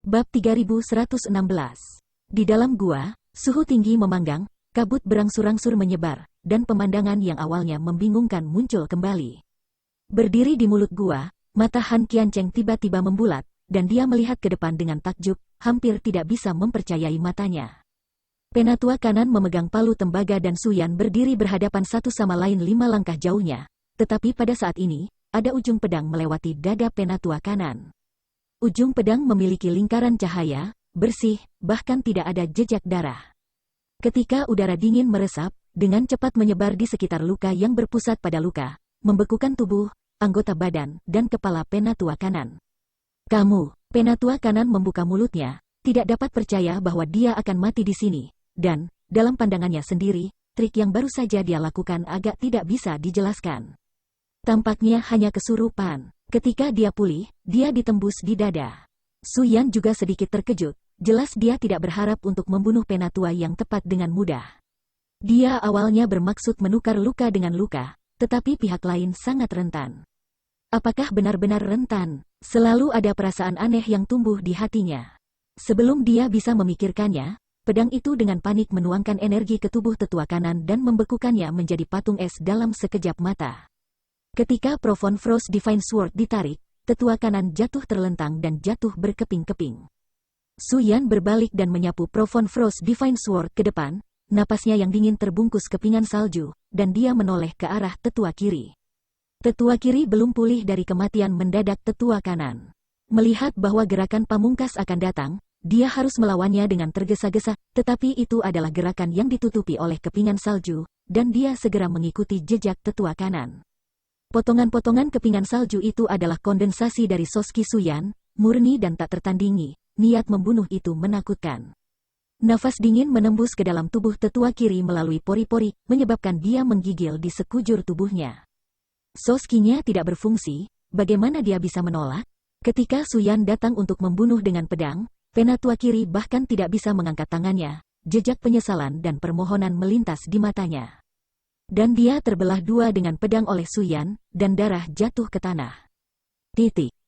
Bab 3116. Di dalam gua, suhu tinggi memanggang, kabut berangsur-angsur menyebar, dan pemandangan yang awalnya membingungkan muncul kembali. Berdiri di mulut gua, mata Han Qiancheng tiba-tiba membulat, dan dia melihat ke depan dengan takjub, hampir tidak bisa mempercayai matanya. Penatua kanan memegang palu tembaga dan Suyan berdiri berhadapan satu sama lain 5 langkah jauhnya, tetapi pada saat ini, ada ujung pedang melewati dada penatua kanan. Ujung pedang memiliki lingkaran cahaya, bersih, bahkan tidak ada jejak darah. Ketika udara dingin meresap, dengan cepat menyebar di sekitar luka yang berpusat pada luka, membekukan tubuh, anggota badan, dan kepala penatua kanan. Kamu, penatua kanan membuka mulutnya, tidak dapat percaya bahwa dia akan mati di sini, dan, dalam pandangannya sendiri, trik yang baru saja dia lakukan agak tidak bisa dijelaskan. Tampaknya hanya kesurupan. Ketika dia pulih, dia ditembus di dada. Suyan juga sedikit terkejut, jelas dia tidak berharap untuk membunuh penatua yang tepat dengan mudah. Dia awalnya bermaksud menukar luka dengan luka, tetapi pihak lain sangat rentan. Apakah benar-benar rentan? Selalu ada perasaan aneh yang tumbuh di hatinya. Sebelum dia bisa memikirkannya, pedang itu dengan panik menuangkan energi ke tubuh tetua kanan dan membekukannya menjadi patung es dalam sekejap mata. Ketika Profound Frost Divine Sword ditarik, tetua kanan jatuh terlentang dan jatuh berkeping-keping. Suyan berbalik dan menyapu Profound Frost Divine Sword ke depan, napasnya yang dingin terbungkus kepingan salju, dan dia menoleh ke arah tetua kiri. Tetua kiri belum pulih dari kematian mendadak tetua kanan. Melihat bahwa gerakan pamungkas akan datang, dia harus melawannya dengan tergesa-gesa, tetapi itu adalah gerakan yang ditutupi oleh kepingan salju, dan dia segera mengikuti jejak tetua kanan. Potongan-potongan kepingan salju itu adalah kondensasi dari Soski Suyan, murni dan tak tertandingi, niat membunuh itu menakutkan. Nafas dingin menembus ke dalam tubuh tetua kiri melalui pori-pori, menyebabkan dia menggigil di sekujur tubuhnya. Soskinya tidak berfungsi, bagaimana dia bisa menolak? Ketika Suyan datang untuk membunuh dengan pedang, penatua kiri bahkan tidak bisa mengangkat tangannya, jejak penyesalan dan permohonan melintas di matanya. Dan dia terbelah dua dengan pedang oleh Suyan, dan darah jatuh ke tanah.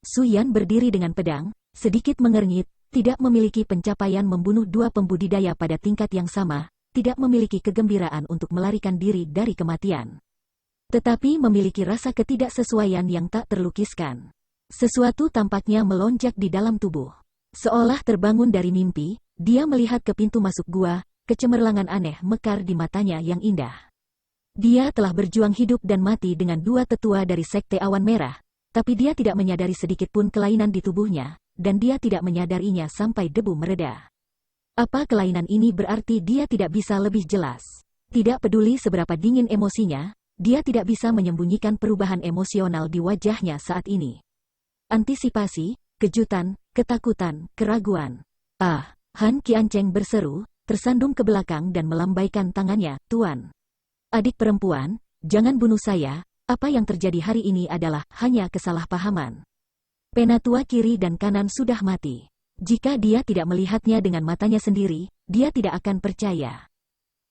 Suyan berdiri dengan pedang, sedikit mengernyit, tidak memiliki pencapaian membunuh 2 pembudidaya pada tingkat yang sama, tidak memiliki kegembiraan untuk melarikan diri dari kematian. Tetapi memiliki rasa ketidaksesuaian yang tak terlukiskan. Sesuatu tampaknya melonjak di dalam tubuh. Seolah terbangun dari mimpi, dia melihat ke pintu masuk gua, kecemerlangan aneh mekar di matanya yang indah. Dia telah berjuang hidup dan mati dengan 2 tetua dari Sekte Awan Merah, tapi dia tidak menyadari sedikit pun kelainan di tubuhnya, dan dia tidak menyadarinya sampai debu mereda. Apa kelainan ini berarti dia tidak bisa lebih jelas. Tidak peduli seberapa dingin emosinya, dia tidak bisa menyembunyikan perubahan emosional di wajahnya saat ini. Antisipasi, kejutan, ketakutan, keraguan. Han Qiancheng berseru, tersandung ke belakang dan melambaikan tangannya, Tuan. Adik perempuan, jangan bunuh saya, apa yang terjadi hari ini adalah hanya kesalahpahaman. Penatua kiri dan kanan sudah mati. Jika dia tidak melihatnya dengan matanya sendiri, dia tidak akan percaya.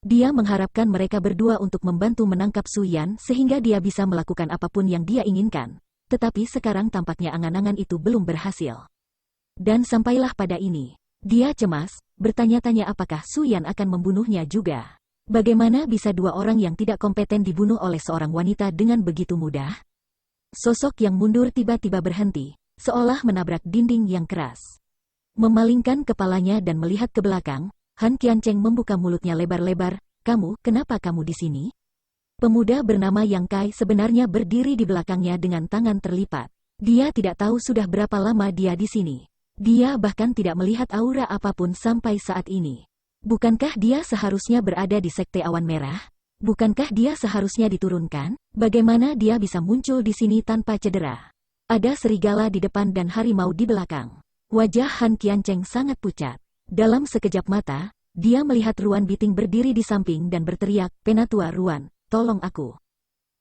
Dia mengharapkan mereka berdua untuk membantu menangkap Suyan sehingga dia bisa melakukan apapun yang dia inginkan. Tetapi sekarang tampaknya angan-angan itu belum berhasil. Dan sampailah pada ini. Dia cemas, bertanya-tanya apakah Suyan akan membunuhnya juga. Bagaimana bisa 2 orang yang tidak kompeten dibunuh oleh seorang wanita dengan begitu mudah? Sosok yang mundur tiba-tiba berhenti, seolah menabrak dinding yang keras. Memalingkan kepalanya dan melihat ke belakang, Han Qiancheng membuka mulutnya lebar-lebar, kenapa kamu di sini? Pemuda bernama Yang Kai sebenarnya berdiri di belakangnya dengan tangan terlipat. Dia tidak tahu sudah berapa lama dia di sini. Dia bahkan tidak melihat aura apapun sampai saat ini. Bukankah dia seharusnya berada di Sekte Awan Merah? Bukankah dia seharusnya diturunkan? Bagaimana dia bisa muncul di sini tanpa cedera? Ada serigala di depan dan harimau di belakang. Wajah Han Qiancheng sangat pucat. Dalam sekejap mata, dia melihat Ruan Biting berdiri di samping dan berteriak, "Penatua Ruan, tolong aku."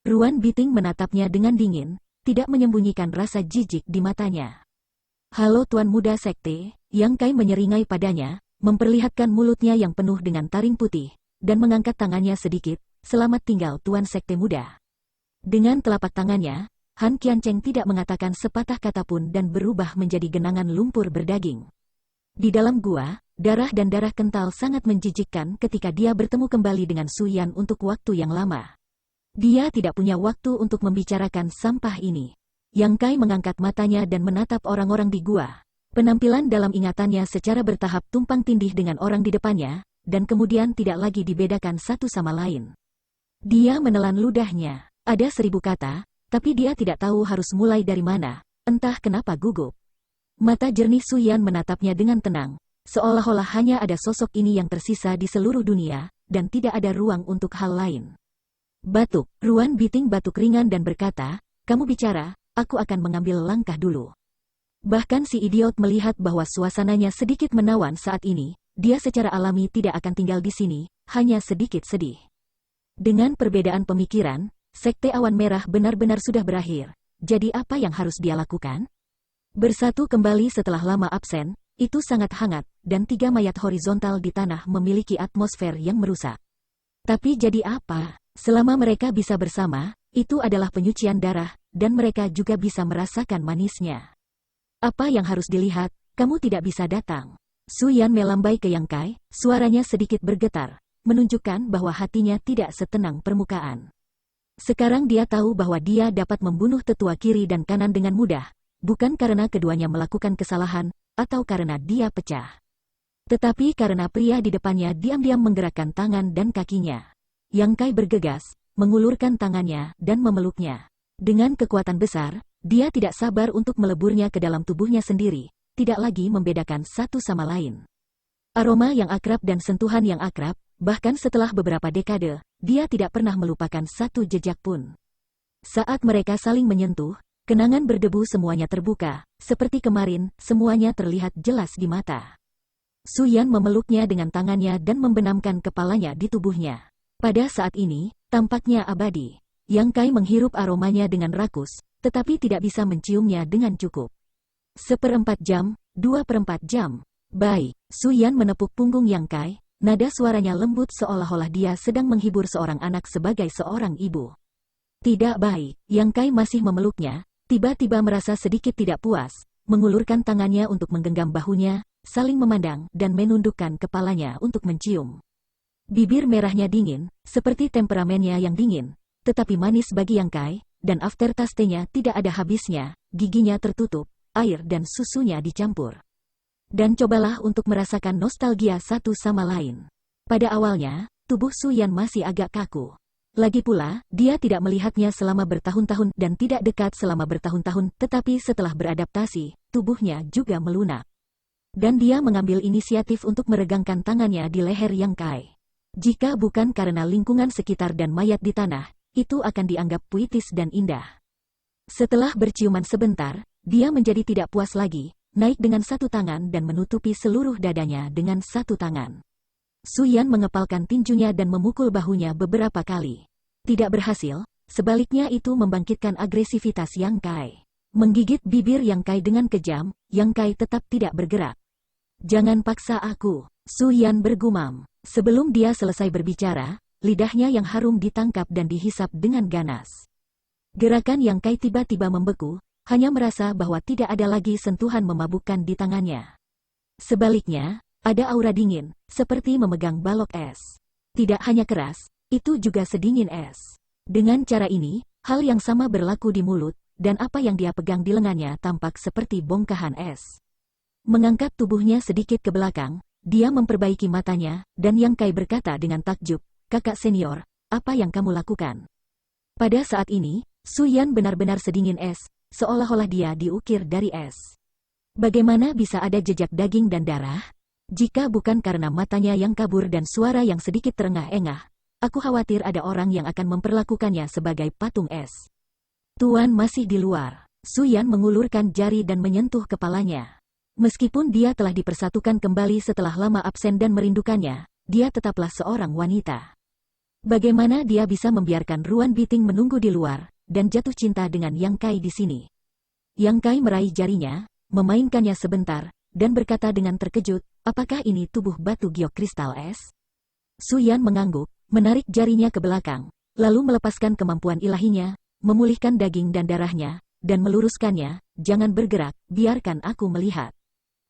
Ruan Biting menatapnya dengan dingin, tidak menyembunyikan rasa jijik di matanya. "Halo Tuan Muda Sekte," Yang Kai menyeringai padanya, memperlihatkan mulutnya yang penuh dengan taring putih, dan mengangkat tangannya sedikit, "Selamat tinggal Tuan Sekte Muda." Dengan telapak tangannya, Han Qiancheng tidak mengatakan sepatah kata pun dan berubah menjadi genangan lumpur berdaging. Di dalam gua, darah dan darah kental sangat menjijikkan ketika dia bertemu kembali dengan Su Yan untuk waktu yang lama. Dia tidak punya waktu untuk membicarakan sampah ini. Yang Kai mengangkat matanya dan menatap orang-orang di gua. Penampilan dalam ingatannya secara bertahap tumpang tindih dengan orang di depannya, dan kemudian tidak lagi dibedakan satu sama lain. Dia menelan ludahnya. Ada 1000 kata, tapi dia tidak tahu harus mulai dari mana. Entah kenapa gugup. Mata jernih Su Yan menatapnya dengan tenang, seolah-olah hanya ada sosok ini yang tersisa di seluruh dunia, dan tidak ada ruang untuk hal lain. Batuk, Ruan Biting batuk ringan dan berkata, "Kamu bicara, aku akan mengambil langkah dulu." Bahkan si idiot melihat bahwa suasananya sedikit menawan saat ini, dia secara alami tidak akan tinggal di sini, hanya sedikit sedih. Dengan perbedaan pemikiran, Sekte Awan Merah benar-benar sudah berakhir. Jadi apa yang harus dia lakukan? Bersatu kembali setelah lama absen, itu sangat hangat, dan 3 mayat horizontal di tanah memiliki atmosfer yang merusak. Tapi jadi apa? Selama mereka bisa bersama, itu adalah penyucian darah, dan mereka juga bisa merasakan manisnya. Apa yang harus dilihat? Kamu tidak bisa datang. Su Yan melambai ke Yang Kai, suaranya sedikit bergetar, menunjukkan bahwa hatinya tidak setenang permukaan. Sekarang dia tahu bahwa dia dapat membunuh tetua kiri dan kanan dengan mudah, bukan karena keduanya melakukan kesalahan, atau karena dia pecah. Tetapi karena pria di depannya diam-diam menggerakkan tangan dan kakinya. Yang Kai bergegas, mengulurkan tangannya dan memeluknya. Dengan kekuatan besar, dia tidak sabar untuk meleburnya ke dalam tubuhnya sendiri, tidak lagi membedakan satu sama lain. Aroma yang akrab dan sentuhan yang akrab, bahkan setelah beberapa dekade, dia tidak pernah melupakan satu jejak pun. Saat mereka saling menyentuh, kenangan berdebu semuanya terbuka, seperti kemarin, semuanya terlihat jelas di mata. Su Yan memeluknya dengan tangannya dan membenamkan kepalanya di tubuhnya. Pada saat ini, tampaknya abadi. Yang Kai menghirup aromanya dengan rakus, tetapi tidak bisa menciumnya dengan cukup. 1/4 jam, 2/4 jam. Baik, Su Yan menepuk punggung Yang Kai, nada suaranya lembut seolah-olah dia sedang menghibur seorang anak sebagai seorang ibu. Tidak baik, Yang Kai masih memeluknya, tiba-tiba merasa sedikit tidak puas, mengulurkan tangannya untuk menggenggam bahunya, saling memandang dan menundukkan kepalanya untuk mencium. Bibir merahnya dingin, seperti temperamennya yang dingin, tetapi manis bagi Yang Kai, dan aftertaste-nya tidak ada habisnya, giginya tertutup, air dan susunya dicampur. Dan cobalah untuk merasakan nostalgia satu sama lain. Pada awalnya, tubuh Su Yan masih agak kaku. Lagi pula, dia tidak melihatnya selama bertahun-tahun dan tidak dekat selama bertahun-tahun, tetapi setelah beradaptasi, tubuhnya juga melunak. Dan dia mengambil inisiatif untuk meregangkan tangannya di leher Yang Kai. Jika bukan karena lingkungan sekitar dan mayat di tanah, itu akan dianggap puitis dan indah. Setelah berciuman sebentar, dia menjadi tidak puas lagi, naik dengan satu tangan dan menutupi seluruh dadanya dengan satu tangan. Su Yan mengepalkan tinjunya dan memukul bahunya beberapa kali. Tidak berhasil, sebaliknya itu membangkitkan agresivitas Yang Kai. Menggigit bibir Yang Kai dengan kejam, Yang Kai tetap tidak bergerak. "Jangan paksa aku," Su Yan bergumam. Sebelum dia selesai berbicara, lidahnya yang harum ditangkap dan dihisap dengan ganas. Gerakan Yang Kai tiba-tiba membeku, hanya merasa bahwa tidak ada lagi sentuhan memabukkan di tangannya. Sebaliknya, ada aura dingin, seperti memegang balok es. Tidak hanya keras, itu juga sedingin es. Dengan cara ini, hal yang sama berlaku di mulut, dan apa yang dia pegang di lengannya tampak seperti bongkahan es. Mengangkat tubuhnya sedikit ke belakang, dia memperbaiki matanya, dan Yang Kai berkata dengan takjub, "Kakak senior, apa yang kamu lakukan?" Pada saat ini, Su Yan benar-benar sedingin es, seolah-olah dia diukir dari es. Bagaimana bisa ada jejak daging dan darah? Jika bukan karena matanya yang kabur dan suara yang sedikit terengah-engah, aku khawatir ada orang yang akan memperlakukannya sebagai patung es. Tuan masih di luar. Su Yan mengulurkan jari dan menyentuh kepalanya. Meskipun dia telah dipersatukan kembali setelah lama absen dan merindukannya, dia tetaplah seorang wanita. Bagaimana dia bisa membiarkan Ruan Biting menunggu di luar, dan jatuh cinta dengan Yang Kai di sini? Yang Kai meraih jarinya, memainkannya sebentar, dan berkata dengan terkejut, "Apakah ini tubuh batu giok kristal es?" Su Yan mengangguk, menarik jarinya ke belakang, lalu melepaskan kemampuan ilahinya, memulihkan daging dan darahnya, dan meluruskannya, "Jangan bergerak, biarkan aku melihat."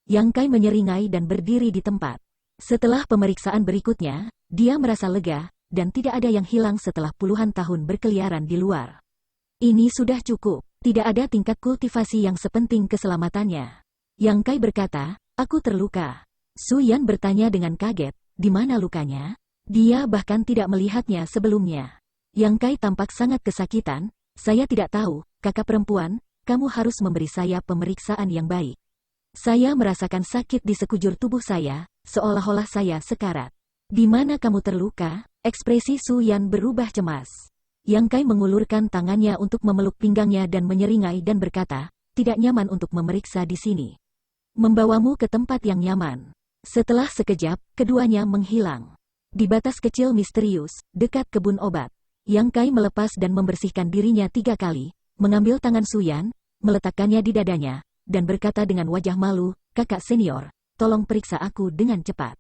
Yang Kai menyeringai dan berdiri di tempat. Setelah pemeriksaan berikutnya, dia merasa lega, dan tidak ada yang hilang setelah puluhan tahun berkeliaran di luar. Ini sudah cukup, tidak ada tingkat kultivasi yang sepenting keselamatannya. Yang Kai berkata, aku terluka. Su Yan bertanya dengan kaget, di mana lukanya? Dia bahkan tidak melihatnya sebelumnya. Yang Kai tampak sangat kesakitan, saya tidak tahu, kakak perempuan, kamu harus memberi saya pemeriksaan yang baik. Saya merasakan sakit di sekujur tubuh saya, seolah-olah saya sekarat. Di mana kamu terluka? Ekspresi Su Yan berubah cemas. Yang Kai mengulurkan tangannya untuk memeluk pinggangnya dan menyeringai dan berkata, tidak nyaman untuk memeriksa di sini. Membawamu ke tempat yang nyaman. Setelah sekejap, keduanya menghilang. Di batas kecil misterius, dekat kebun obat, Yang Kai melepas dan membersihkan dirinya 3 kali, mengambil tangan Su Yan, meletakkannya di dadanya, dan berkata dengan wajah malu, kakak senior, tolong periksa aku dengan cepat.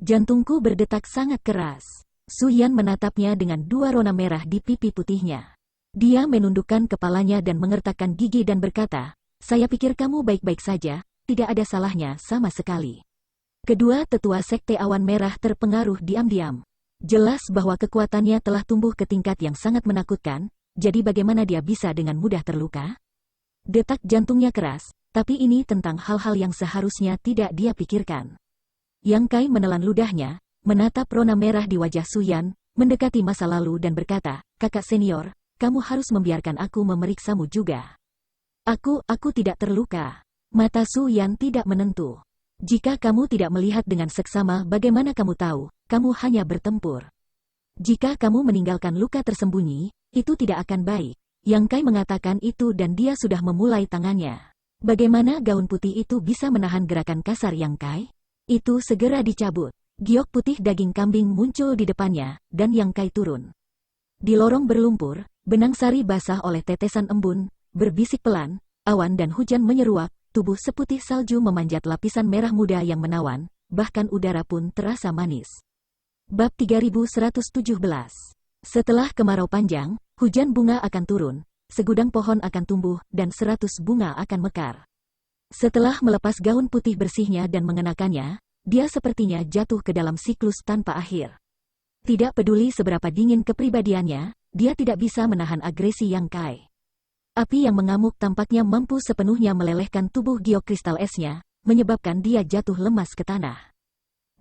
Jantungku berdetak sangat keras. Su Yan menatapnya dengan 2 rona merah di pipi putihnya. Dia menundukkan kepalanya dan mengertakkan gigi dan berkata, saya pikir kamu baik-baik saja, tidak ada salahnya sama sekali. Kedua tetua sekte awan merah terpengaruh diam-diam. Jelas bahwa kekuatannya telah tumbuh ke tingkat yang sangat menakutkan, jadi bagaimana dia bisa dengan mudah terluka? Detak jantungnya keras, tapi ini tentang hal-hal yang seharusnya tidak dia pikirkan. Yang Kai menelan ludahnya, menatap rona merah di wajah Su Yan, mendekati masa lalu dan berkata, kakak senior, kamu harus membiarkan aku memeriksamu juga. Aku tidak terluka. Mata Su Yan tidak menentu. Jika kamu tidak melihat dengan seksama bagaimana kamu tahu, kamu hanya bertempur. Jika kamu meninggalkan luka tersembunyi, itu tidak akan baik. Yang Kai mengatakan itu dan dia sudah memulai tangannya. Bagaimana gaun putih itu bisa menahan gerakan kasar Yang Kai? Itu segera dicabut. Giok putih daging kambing muncul di depannya, dan Yang Kai turun. Di lorong berlumpur, benang sari basah oleh tetesan embun, berbisik pelan, awan dan hujan menyeruak, tubuh seputih salju memanjat lapisan merah muda yang menawan, bahkan udara pun terasa manis. Bab 3117. Setelah kemarau panjang, hujan bunga akan turun, segudang pohon akan tumbuh, dan 100 bunga akan mekar. Setelah melepas gaun putih bersihnya dan mengenakannya, dia sepertinya jatuh ke dalam siklus tanpa akhir. Tidak peduli seberapa dingin kepribadiannya, dia tidak bisa menahan agresi Yang Kai. Api yang mengamuk tampaknya mampu sepenuhnya melelehkan tubuh giok kristal esnya, menyebabkan dia jatuh lemas ke tanah.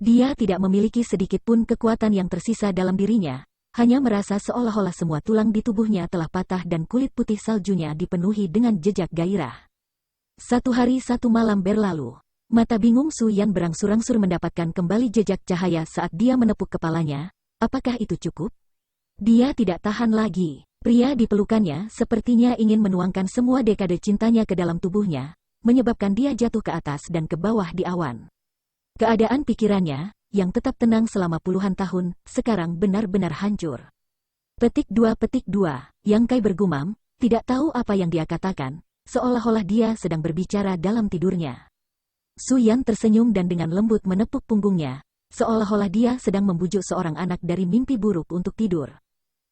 Dia tidak memiliki sedikit pun kekuatan yang tersisa dalam dirinya, hanya merasa seolah-olah semua tulang di tubuhnya telah patah dan kulit putih saljunya dipenuhi dengan jejak gairah. 1 hari 1 malam berlalu. Mata bingung Su Yan berangsur-angsur mendapatkan kembali jejak cahaya saat dia menepuk kepalanya. Apakah itu cukup? Dia tidak tahan lagi. Pria di pelukannya sepertinya ingin menuangkan semua dekade cintanya ke dalam tubuhnya, menyebabkan dia jatuh ke atas dan ke bawah di awan. Keadaan pikirannya, yang tetap tenang selama puluhan tahun, sekarang benar-benar hancur. Petik 2. Yang Kai bergumam, tidak tahu apa yang dia katakan, seolah-olah dia sedang berbicara dalam tidurnya. Su Yan tersenyum dan dengan lembut menepuk punggungnya, seolah-olah dia sedang membujuk seorang anak dari mimpi buruk untuk tidur.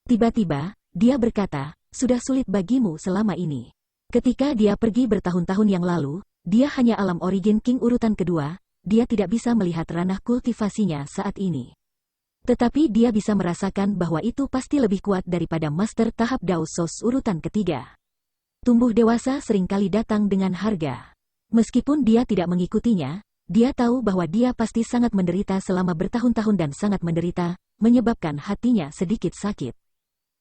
Tiba-tiba, dia berkata, sudah sulit bagimu selama ini. Ketika dia pergi bertahun-tahun yang lalu, dia hanya alam origin king urutan kedua, dia tidak bisa melihat ranah kultivasinya saat ini. Tetapi dia bisa merasakan bahwa itu pasti lebih kuat daripada master tahap Dao Sos urutan ketiga. Tumbuh dewasa seringkali datang dengan harga. Meskipun dia tidak mengikutinya, dia tahu bahwa dia pasti sangat menderita selama bertahun-tahun dan sangat menderita, menyebabkan hatinya sedikit sakit.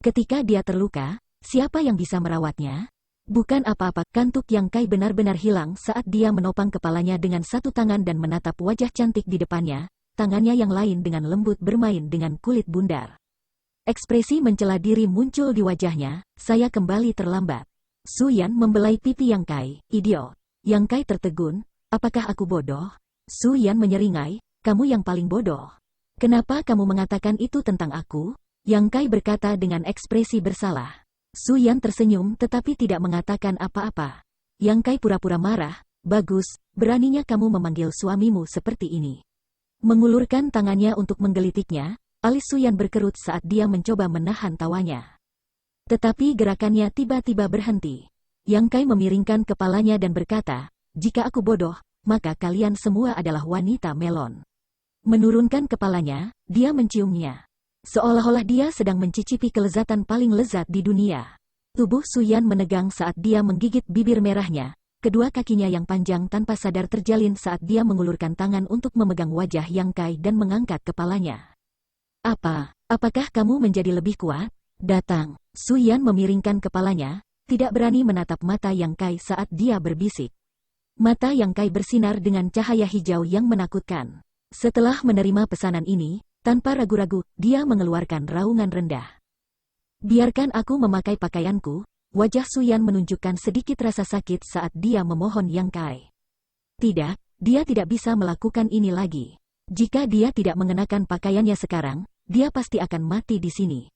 Ketika dia terluka, siapa yang bisa merawatnya? Bukan apa-apa, kantuk Yang Kai benar-benar hilang saat dia menopang kepalanya dengan satu tangan dan menatap wajah cantik di depannya, tangannya yang lain dengan lembut bermain dengan kulit bundar. Ekspresi mencela diri muncul di wajahnya, saya kembali terlambat. Su Yan membelai pipi Yang Kai, idiot. Yang Kai tertegun, apakah aku bodoh? Su Yan menyeringai, kamu yang paling bodoh. Kenapa kamu mengatakan itu tentang aku? Yang Kai berkata dengan ekspresi bersalah. Su Yan tersenyum tetapi tidak mengatakan apa-apa. Yang Kai pura-pura marah, bagus, beraninya kamu memanggil suamimu seperti ini. Mengulurkan tangannya untuk menggelitiknya, alis Su Yan berkerut saat dia mencoba menahan tawanya. Tetapi gerakannya tiba-tiba berhenti. Yang Kai memiringkan kepalanya dan berkata, jika aku bodoh, maka kalian semua adalah wanita melon. Menurunkan kepalanya, dia menciumnya. Seolah-olah dia sedang mencicipi kelezatan paling lezat di dunia. Tubuh Suyan menegang saat dia menggigit bibir merahnya. Kedua kakinya yang panjang tanpa sadar terjalin saat dia mengulurkan tangan untuk memegang wajah Yang Kai dan mengangkat kepalanya. Apakah kamu menjadi lebih kuat? Datang. Suyan memiringkan kepalanya, tidak berani menatap mata Yang Kai saat dia berbisik. Mata Yang Kai bersinar dengan cahaya hijau yang menakutkan. Setelah menerima pesanan ini, tanpa ragu-ragu, dia mengeluarkan raungan rendah. Biarkan aku memakai pakaianku. Wajah Suyan menunjukkan sedikit rasa sakit saat dia memohon Yang Kai. Tidak, dia tidak bisa melakukan ini lagi. Jika dia tidak mengenakan pakaiannya sekarang, dia pasti akan mati di sini.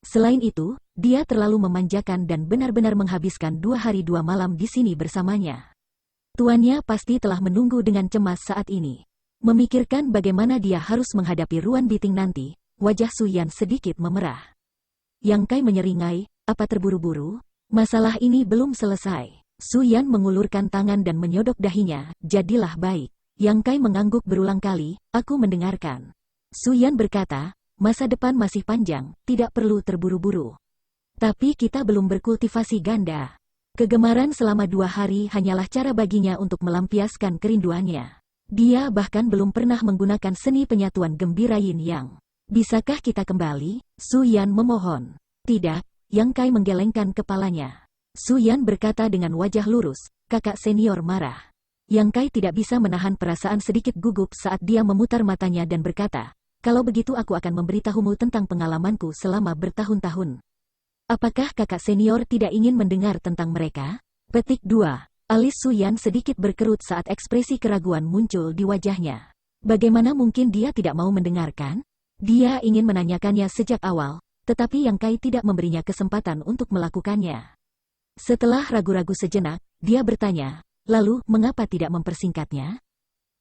Selain itu, dia terlalu memanjakan dan benar-benar menghabiskan 2 hari 2 malam di sini bersamanya. Tuannya pasti telah menunggu dengan cemas saat ini. Memikirkan bagaimana dia harus menghadapi Ruan Biting nanti, wajah Suyan sedikit memerah. Yang Kai menyeringai, apa terburu-buru? Masalah ini belum selesai. Suyan mengulurkan tangan dan menyodok dahinya, jadilah baik. Yang Kai mengangguk berulang kali, aku mendengarkan. Suyan berkata, masa depan masih panjang, tidak perlu terburu-buru. Tapi kita belum berkultivasi ganda. Kegemaran selama 2 hari hanyalah cara baginya untuk melampiaskan kerinduannya. Dia bahkan belum pernah menggunakan seni penyatuan gembira Yin Yang. Bisakah kita kembali? Suyan memohon. Tidak. Yang Kai menggelengkan kepalanya. Suyan berkata dengan wajah lurus, kakak senior marah. Yang Kai tidak bisa menahan perasaan sedikit gugup saat dia memutar matanya dan berkata, kalau begitu aku akan memberitahumu tentang pengalamanku selama bertahun-tahun. Apakah kakak senior tidak ingin mendengar tentang mereka? Petik 2. Alis Suyan sedikit berkerut saat ekspresi keraguan muncul di wajahnya. Bagaimana mungkin dia tidak mau mendengarkan? Dia ingin menanyakannya sejak awal, tetapi Yang Kai tidak memberinya kesempatan untuk melakukannya. Setelah ragu-ragu sejenak, dia bertanya, lalu mengapa tidak mempersingkatnya?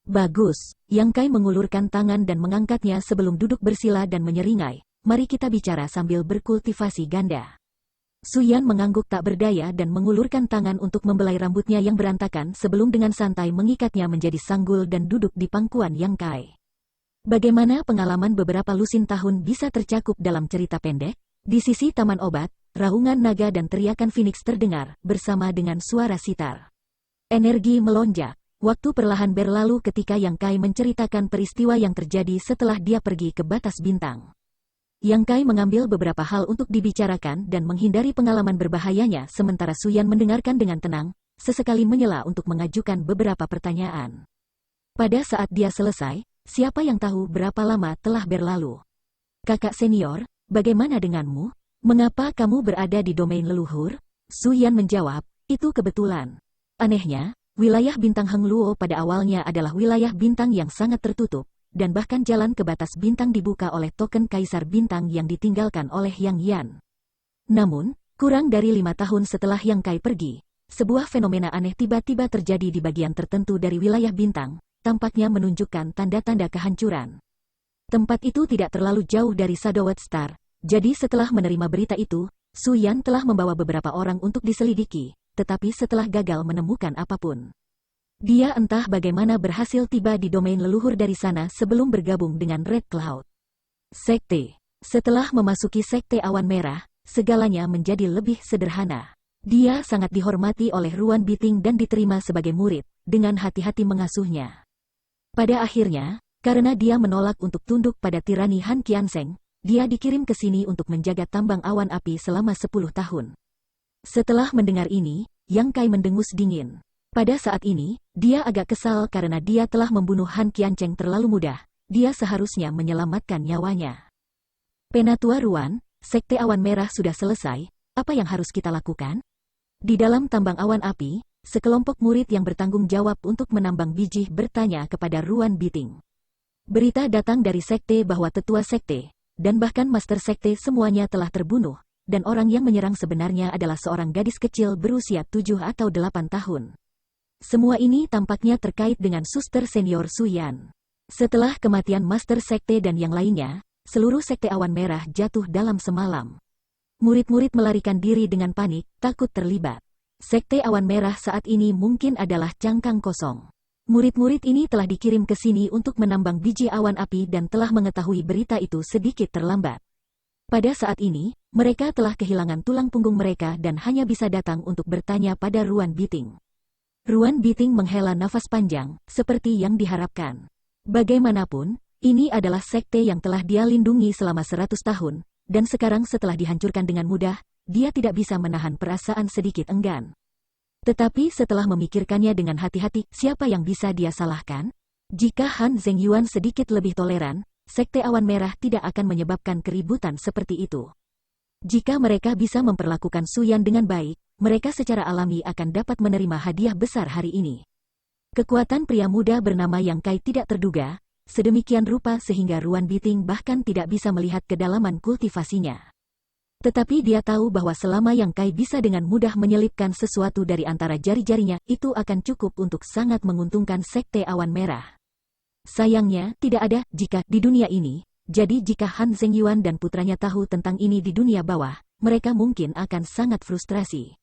Bagus, Yang Kai mengulurkan tangan dan mengangkatnya sebelum duduk bersila dan menyeringai, mari kita bicara sambil berkultivasi ganda. Suyan mengangguk tak berdaya dan mengulurkan tangan untuk membelai rambutnya yang berantakan sebelum dengan santai mengikatnya menjadi sanggul dan duduk di pangkuan Yang Kai. Bagaimana pengalaman beberapa lusin tahun bisa tercakup dalam cerita pendek? Di sisi taman obat, raungan naga dan teriakan Phoenix terdengar, bersama dengan suara sitar. Energi melonjak. Waktu perlahan berlalu ketika Yang Kai menceritakan peristiwa yang terjadi setelah dia pergi ke batas bintang. Yang Kai mengambil beberapa hal untuk dibicarakan dan menghindari pengalaman berbahayanya sementara Suyan mendengarkan dengan tenang, sesekali menyela untuk mengajukan beberapa pertanyaan. Pada saat dia selesai, siapa yang tahu berapa lama telah berlalu? Kakak senior, bagaimana denganmu? Mengapa kamu berada di domain leluhur? Suyan menjawab, itu kebetulan. Anehnya, wilayah bintang Heng Luo pada awalnya adalah wilayah bintang yang sangat tertutup, dan bahkan jalan ke batas bintang dibuka oleh token Kaisar Bintang yang ditinggalkan oleh Yang Yan. Namun, kurang dari 5 tahun setelah Yang Kai pergi, sebuah fenomena aneh tiba-tiba terjadi di bagian tertentu dari wilayah bintang, tampaknya menunjukkan tanda-tanda kehancuran. Tempat itu tidak terlalu jauh dari Sadowet Star, jadi setelah menerima berita itu, Suyan telah membawa beberapa orang untuk diselidiki, tetapi setelah gagal menemukan apapun. Dia entah bagaimana berhasil tiba di domain leluhur dari sana sebelum bergabung dengan Red Cloud. Sekte. Setelah memasuki Sekte Awan Merah, segalanya menjadi lebih sederhana. Dia sangat dihormati oleh Ruan Biting dan diterima sebagai murid, dengan hati-hati mengasuhnya. Pada akhirnya, karena dia menolak untuk tunduk pada tirani Han Qianseng, dia dikirim ke sini untuk menjaga tambang awan api selama 10 tahun. Setelah mendengar ini, Yang Kai mendengus dingin. Pada saat ini, dia agak kesal karena dia telah membunuh Han Qianseng terlalu mudah. Dia seharusnya menyelamatkan nyawanya. Penatua Ruan, Sekte Awan Merah sudah selesai, apa yang harus kita lakukan? Di dalam tambang awan api, sekelompok murid yang bertanggung jawab untuk menambang biji bertanya kepada Ruan Biting. Berita datang dari sekte bahwa tetua sekte, dan bahkan master sekte semuanya telah terbunuh, dan orang yang menyerang sebenarnya adalah seorang gadis kecil berusia 7 atau 8 tahun. Semua ini tampaknya terkait dengan suster senior Suyan. Setelah kematian master sekte dan yang lainnya, seluruh sekte awan merah jatuh dalam semalam. Murid-murid melarikan diri dengan panik, takut terlibat. Sekte awan merah saat ini mungkin adalah cangkang kosong. Murid-murid ini telah dikirim ke sini untuk menambang biji awan api dan telah mengetahui berita itu sedikit terlambat. Pada saat ini, mereka telah kehilangan tulang punggung mereka dan hanya bisa datang untuk bertanya pada Ruan Biting. Ruan Biting menghela nafas panjang, seperti yang diharapkan. Bagaimanapun, ini adalah sekte yang telah dia lindungi selama 100 tahun, dan sekarang setelah dihancurkan dengan mudah, dia tidak bisa menahan perasaan sedikit enggan. Tetapi setelah memikirkannya dengan hati-hati, siapa yang bisa dia salahkan? Jika Han Zhengyuan sedikit lebih toleran, sekte awan merah tidak akan menyebabkan keributan seperti itu. Jika mereka bisa memperlakukan Su Yan dengan baik, mereka secara alami akan dapat menerima hadiah besar hari ini. Kekuatan pria muda bernama Yang Kai tidak terduga, sedemikian rupa sehingga Ruan Biting bahkan tidak bisa melihat kedalaman kultivasinya. Tetapi dia tahu bahwa selama Yang Kai bisa dengan mudah menyelipkan sesuatu dari antara jari-jarinya, itu akan cukup untuk sangat menguntungkan sekte awan merah. Sayangnya, tidak ada jika di dunia ini, jadi jika Han Zhengyuan dan putranya tahu tentang ini di dunia bawah, mereka mungkin akan sangat frustrasi.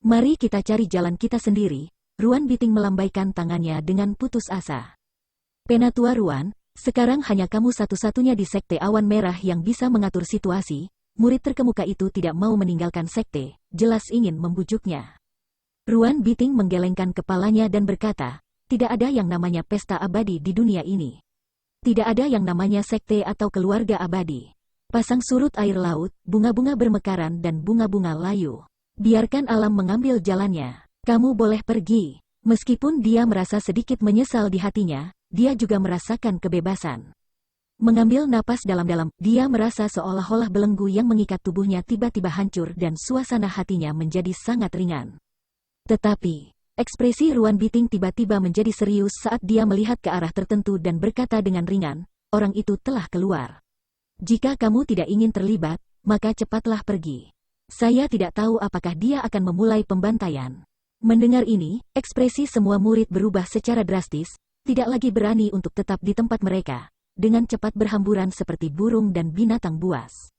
Mari kita cari jalan kita sendiri, Ruan Biting melambaikan tangannya dengan putus asa. Penatua Ruan, sekarang hanya kamu satu-satunya di sekte awan merah yang bisa mengatur situasi. Murid terkemuka itu tidak mau meninggalkan sekte, jelas ingin membujuknya. Ruan Biting menggelengkan kepalanya dan berkata, tidak ada yang namanya pesta abadi di dunia ini. Tidak ada yang namanya sekte atau keluarga abadi. Pasang surut air laut, bunga-bunga bermekaran dan bunga-bunga layu. Biarkan alam mengambil jalannya. Kamu boleh pergi. Meskipun dia merasa sedikit menyesal di hatinya, dia juga merasakan kebebasan. Mengambil napas dalam-dalam, dia merasa seolah-olah belenggu yang mengikat tubuhnya tiba-tiba hancur dan suasana hatinya menjadi sangat ringan. Tetapi, ekspresi Ruan Biting tiba-tiba menjadi serius saat dia melihat ke arah tertentu dan berkata dengan ringan, orang itu telah keluar. Jika kamu tidak ingin terlibat, maka cepatlah pergi. Saya tidak tahu apakah dia akan memulai pembantaian. Mendengar ini, ekspresi semua murid berubah secara drastis, tidak lagi berani untuk tetap di tempat mereka. Dengan cepat berhamburan seperti burung dan binatang buas.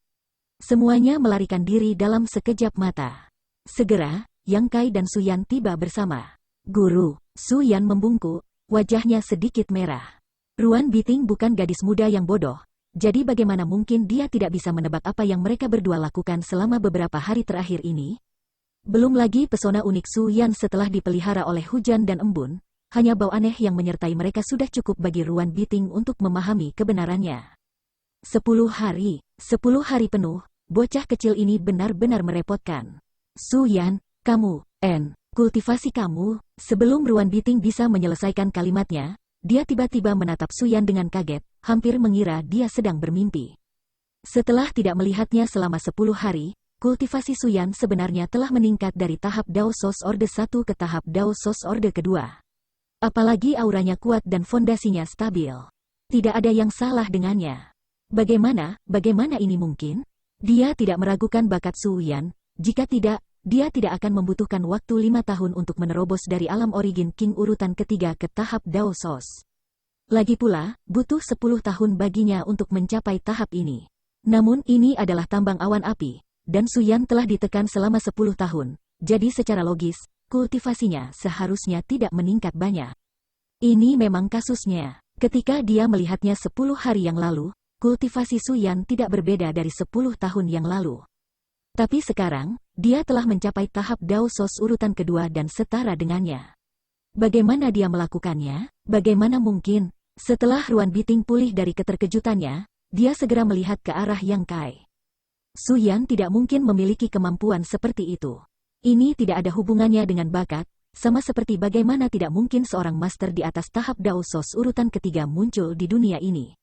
Semuanya melarikan diri dalam sekejap mata. Segera, Yang Kai dan Su Yan tiba bersama. Guru, Su Yan membungkuk, wajahnya sedikit merah. Ruan Biting bukan gadis muda yang bodoh, jadi bagaimana mungkin dia tidak bisa menebak apa yang mereka berdua lakukan selama beberapa hari terakhir ini? Belum lagi pesona unik Su Yan setelah dipelihara oleh hujan dan embun. Hanya bau aneh yang menyertai mereka sudah cukup bagi Ruan Biting untuk memahami kebenarannya. 10 hari penuh, bocah kecil ini benar-benar merepotkan. Su Yan, kamu, kultivasi kamu. Sebelum Ruan Biting bisa menyelesaikan kalimatnya, dia tiba-tiba menatap Su Yan dengan kaget, hampir mengira dia sedang bermimpi. Setelah tidak melihatnya selama 10 hari, kultivasi Su Yan sebenarnya telah meningkat dari tahap Dao Sos Orde 1 ke tahap Dao Sos Orde kedua. Apalagi auranya kuat dan fondasinya stabil. Tidak ada yang salah dengannya. Bagaimana ini mungkin? Dia tidak meragukan bakat Su Yan. Jika tidak, dia tidak akan membutuhkan waktu 5 tahun untuk menerobos dari alam origin King urutan ketiga ke tahap Dao Sos. Lagi pula, butuh 10 tahun baginya untuk mencapai tahap ini. Namun ini adalah tambang awan api, dan Su Yan telah ditekan selama 10 tahun. Jadi secara logis, kultivasinya seharusnya tidak meningkat banyak. Ini memang kasusnya. Ketika dia melihatnya 10 hari yang lalu, kultivasi Su Yan tidak berbeda dari 10 tahun yang lalu. Tapi sekarang, dia telah mencapai tahap Dao Sos urutan kedua dan setara dengannya. Bagaimana dia melakukannya? Bagaimana mungkin? Setelah Ruan Biting pulih dari keterkejutannya, dia segera melihat ke arah Yang Kai. Su Yan tidak mungkin memiliki kemampuan seperti itu. Ini tidak ada hubungannya dengan bakat, sama seperti bagaimana tidak mungkin seorang master di atas tahap Dao Sos urutan ketiga muncul di dunia ini.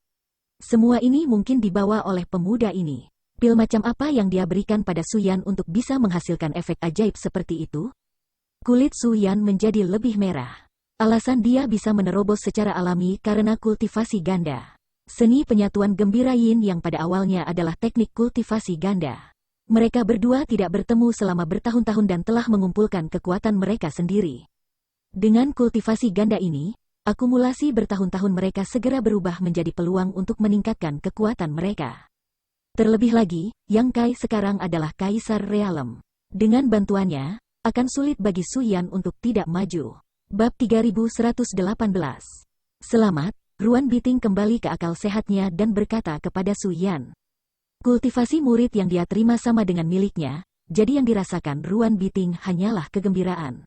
Semua ini mungkin dibawa oleh pemuda ini. Pil macam apa yang dia berikan pada Su Yan untuk bisa menghasilkan efek ajaib seperti itu? Kulit Su Yan menjadi lebih merah. Alasan dia bisa menerobos secara alami karena kultivasi ganda. Seni penyatuan gembira yin yang pada awalnya adalah teknik kultivasi ganda. Mereka berdua tidak bertemu selama bertahun-tahun dan telah mengumpulkan kekuatan mereka sendiri. Dengan kultivasi ganda ini, akumulasi bertahun-tahun mereka segera berubah menjadi peluang untuk meningkatkan kekuatan mereka. Terlebih lagi, Yang Kai sekarang adalah Kaisar Realem. Dengan bantuannya, akan sulit bagi Su Yan untuk tidak maju. Bab 3118. Selamat, Ruan Biting kembali ke akal sehatnya dan berkata kepada Su Yan. Kultivasi murid yang dia terima sama dengan miliknya, jadi yang dirasakan Ruan Biting hanyalah kegembiraan.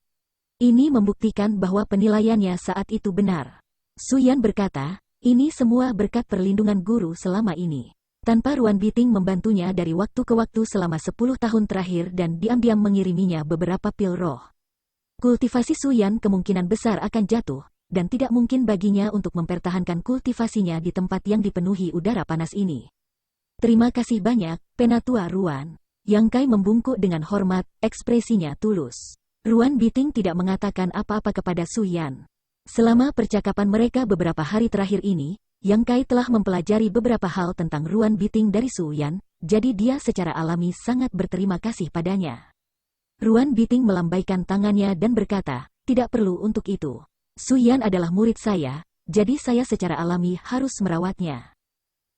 Ini membuktikan bahwa penilaiannya saat itu benar. Su Yan berkata, ini semua berkat perlindungan guru selama ini. Tanpa Ruan Biting membantunya dari waktu ke waktu selama 10 tahun terakhir dan diam-diam mengiriminya beberapa pil roh. Kultivasi Su Yan kemungkinan besar akan jatuh, dan tidak mungkin baginya untuk mempertahankan kultivasinya di tempat yang dipenuhi udara panas ini. Terima kasih banyak, Penatua Ruan. Yang Kai membungkuk dengan hormat, ekspresinya tulus. Ruan Biting tidak mengatakan apa-apa kepada Su Yan. Selama percakapan mereka beberapa hari terakhir ini, Yang Kai telah mempelajari beberapa hal tentang Ruan Biting dari Su Yan, jadi dia secara alami sangat berterima kasih padanya. Ruan Biting melambaikan tangannya dan berkata, tidak perlu untuk itu. Su Yan adalah murid saya, jadi saya secara alami harus merawatnya.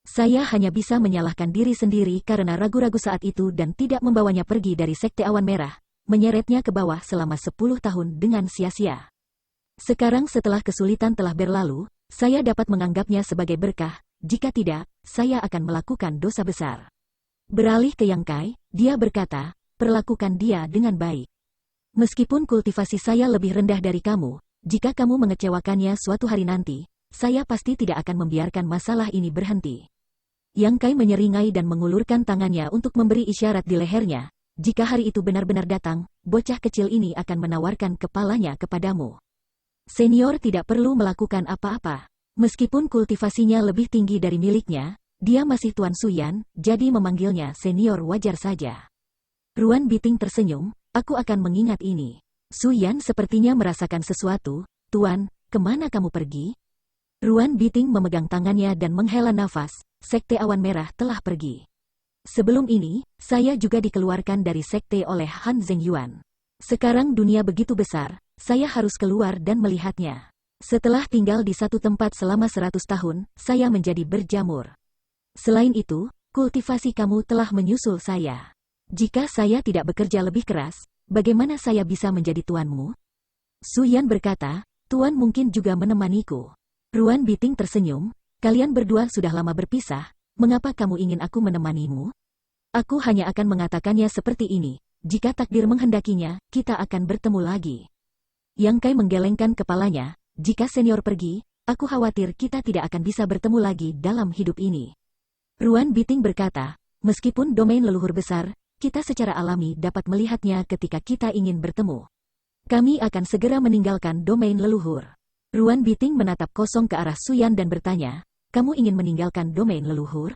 Saya hanya bisa menyalahkan diri sendiri karena ragu-ragu saat itu dan tidak membawanya pergi dari Sekte Awan Merah, menyeretnya ke bawah selama 10 tahun dengan sia-sia. Sekarang setelah kesulitan telah berlalu, saya dapat menganggapnya sebagai berkah, jika tidak, saya akan melakukan dosa besar. Beralih ke Yang Kai, dia berkata, perlakukan dia dengan baik. Meskipun kultivasi saya lebih rendah dari kamu, jika kamu mengecewakannya suatu hari nanti, saya pasti tidak akan membiarkan masalah ini berhenti. Yang Kai menyeringai dan mengulurkan tangannya untuk memberi isyarat di lehernya, jika hari itu benar-benar datang, bocah kecil ini akan menawarkan kepalanya kepadamu. Senior tidak perlu melakukan apa-apa. Meskipun kultivasinya lebih tinggi dari miliknya, dia masih Tuan Su Yan, jadi memanggilnya senior wajar saja. Ruan Biting tersenyum, aku akan mengingat ini. Su Yan sepertinya merasakan sesuatu, Tuan, kemana kamu pergi? Ruan Biting memegang tangannya dan menghela nafas, Sekte Awan Merah telah pergi. Sebelum ini, saya juga dikeluarkan dari sekte oleh Han Zhengyuan. Sekarang dunia begitu besar, saya harus keluar dan melihatnya. Setelah tinggal di satu tempat selama 100 tahun, saya menjadi berjamur. Selain itu, kultivasi kamu telah menyusul saya. Jika saya tidak bekerja lebih keras, bagaimana saya bisa menjadi tuanmu? Su Yan berkata, Tuan mungkin juga menemaniku. Ruan Biting tersenyum, kalian berdua sudah lama berpisah, mengapa kamu ingin aku menemanimu? Aku hanya akan mengatakannya seperti ini, jika takdir menghendakinya, kita akan bertemu lagi. Yang Kai menggelengkan kepalanya, jika senior pergi, aku khawatir kita tidak akan bisa bertemu lagi dalam hidup ini. Ruan Biting berkata, meskipun domain leluhur besar, kita secara alami dapat melihatnya ketika kita ingin bertemu. Kami akan segera meninggalkan domain leluhur. Ruan Biting menatap kosong ke arah Su Yan dan bertanya, kamu ingin meninggalkan domain leluhur?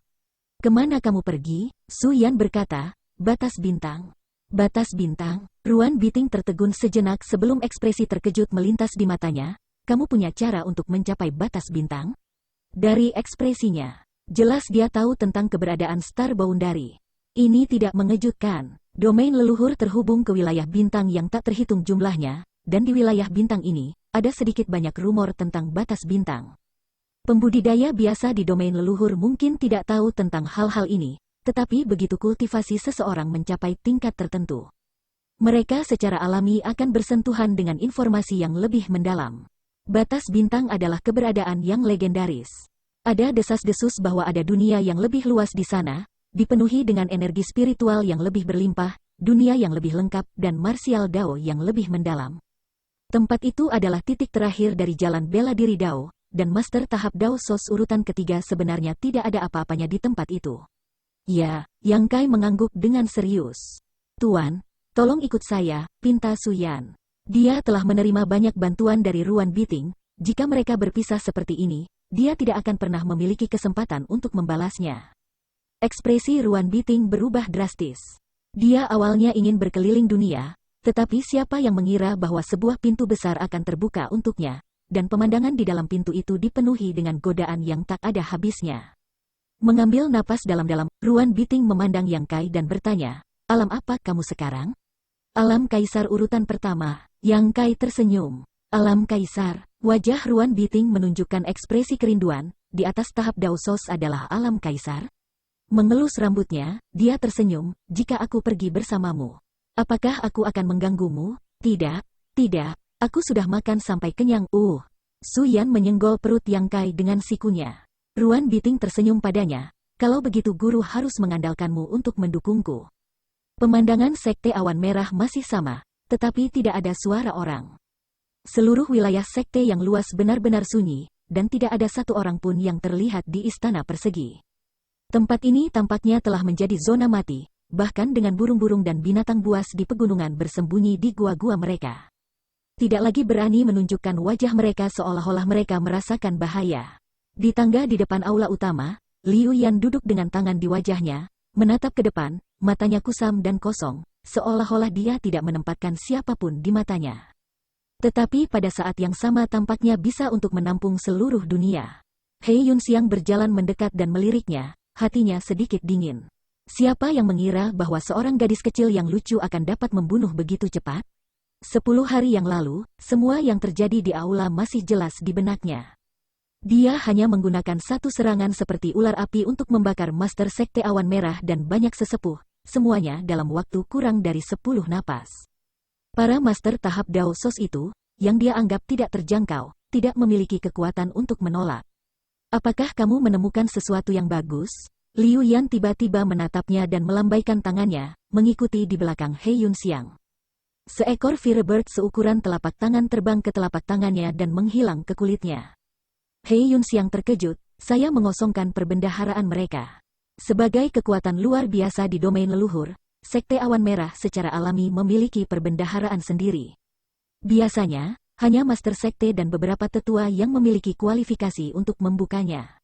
Kemana kamu pergi? Su Yan berkata, batas bintang. Batas bintang. Ruan Biting tertegun sejenak sebelum ekspresi terkejut melintas di matanya. Kamu punya cara untuk mencapai batas bintang? Dari ekspresinya, jelas dia tahu tentang keberadaan Star Boundary. Ini tidak mengejutkan. Domain leluhur terhubung ke wilayah bintang yang tak terhitung jumlahnya, dan di wilayah bintang ini, ada sedikit banyak rumor tentang batas bintang. Pembudidaya biasa di domain leluhur mungkin tidak tahu tentang hal-hal ini, tetapi begitu kultivasi seseorang mencapai tingkat tertentu, mereka secara alami akan bersentuhan dengan informasi yang lebih mendalam. Batas bintang adalah keberadaan yang legendaris. Ada desas-desus bahwa ada dunia yang lebih luas di sana, dipenuhi dengan energi spiritual yang lebih berlimpah, dunia yang lebih lengkap, dan martial Dao yang lebih mendalam. Tempat itu adalah titik terakhir dari jalan bela diri Dao, dan master tahap Dao Sos urutan ketiga sebenarnya tidak ada apa-apanya di tempat itu. Ya, Yang Kai mengangguk dengan serius. Tuan, tolong ikut saya, pinta Su Yan. Dia telah menerima banyak bantuan dari Ruan Biting, jika mereka berpisah seperti ini, dia tidak akan pernah memiliki kesempatan untuk membalasnya. Ekspresi Ruan Biting berubah drastis. Dia awalnya ingin berkeliling dunia, tetapi siapa yang mengira bahwa sebuah pintu besar akan terbuka untuknya, dan pemandangan di dalam pintu itu dipenuhi dengan godaan yang tak ada habisnya. Mengambil napas dalam-dalam, Ruan Biting memandang Yang Kai dan bertanya, alam apa kamu sekarang? Alam Kaisar urutan pertama. Yang Kai tersenyum. Alam Kaisar. Wajah Ruan Biting menunjukkan ekspresi kerinduan, di atas tahap Dao Sos adalah alam Kaisar. Mengelus rambutnya, dia tersenyum, jika aku pergi bersamamu. Apakah aku akan mengganggumu? Tidak, tidak. Aku sudah makan sampai kenyang. Su Yan menyenggol perut Yang Kai dengan sikunya. Ruan Biting tersenyum padanya. Kalau begitu guru harus mengandalkanmu untuk mendukungku. Pemandangan Sekte Awan Merah masih sama, tetapi tidak ada suara orang. Seluruh wilayah sekte yang luas benar-benar sunyi, dan tidak ada satu orang pun yang terlihat di istana persegi. Tempat ini tampaknya telah menjadi zona mati, bahkan dengan burung-burung dan binatang buas di pegunungan bersembunyi di gua-gua mereka. Tidak lagi berani menunjukkan wajah mereka seolah-olah mereka merasakan bahaya. Di tangga di depan aula utama, Liu Yan duduk dengan tangan di wajahnya, menatap ke depan, matanya kusam dan kosong, seolah-olah dia tidak menempatkan siapapun di matanya. Tetapi pada saat yang sama tampaknya bisa untuk menampung seluruh dunia. He Yunxiang berjalan mendekat dan meliriknya, hatinya sedikit dingin. Siapa yang mengira bahwa seorang gadis kecil yang lucu akan dapat membunuh begitu cepat? 10 hari yang lalu, semua yang terjadi di aula masih jelas di benaknya. Dia hanya menggunakan satu serangan seperti ular api untuk membakar Master Sekte Awan Merah dan banyak sesepuh, semuanya dalam waktu kurang dari 10 napas. Para Master tahap Dao Sos itu, yang dia anggap tidak terjangkau, tidak memiliki kekuatan untuk menolak. Apakah kamu menemukan sesuatu yang bagus? Liu Yan tiba-tiba menatapnya dan melambaikan tangannya, mengikuti di belakang He Yunxiang. Seekor Firebird seukuran telapak tangan terbang ke telapak tangannya dan menghilang ke kulitnya. He Yunxiang terkejut, saya mengosongkan perbendaharaan mereka. Sebagai kekuatan luar biasa di domain leluhur, Sekte Awan Merah secara alami memiliki perbendaharaan sendiri. Biasanya, hanya Master Sekte dan beberapa tetua yang memiliki kualifikasi untuk membukanya.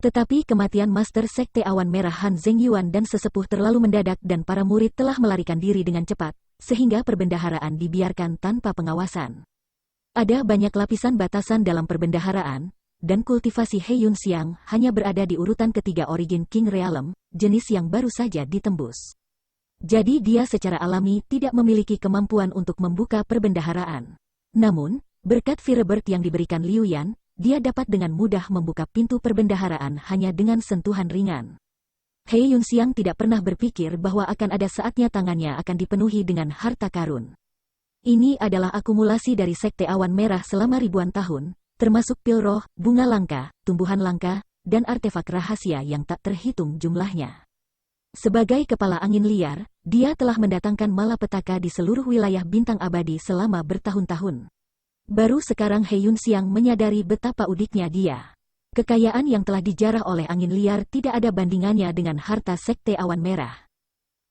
Tetapi kematian Master Sekte Awan Merah Han Zhengyuan dan sesepuh terlalu mendadak dan para murid telah melarikan diri dengan cepat, sehingga perbendaharaan dibiarkan tanpa pengawasan. Ada banyak lapisan batasan dalam perbendaharaan, dan kultivasi He Yunxiang hanya berada di urutan ketiga Origin King Realm, jenis yang baru saja ditembus. Jadi dia secara alami tidak memiliki kemampuan untuk membuka perbendaharaan. Namun, berkat Firebird yang diberikan Liu Yan, dia dapat dengan mudah membuka pintu perbendaharaan hanya dengan sentuhan ringan. He Yunxiang tidak pernah berpikir bahwa akan ada saatnya tangannya akan dipenuhi dengan harta karun. Ini adalah akumulasi dari Sekte Awan Merah selama ribuan tahun, termasuk pil roh, bunga langka, tumbuhan langka, dan artefak rahasia yang tak terhitung jumlahnya. Sebagai kepala angin liar, dia telah mendatangkan malapetaka di seluruh wilayah bintang abadi selama bertahun-tahun. Baru sekarang He Yunxiang menyadari betapa udiknya dia. Kekayaan yang telah dijarah oleh angin liar tidak ada bandingannya dengan harta Sekte Awan Merah.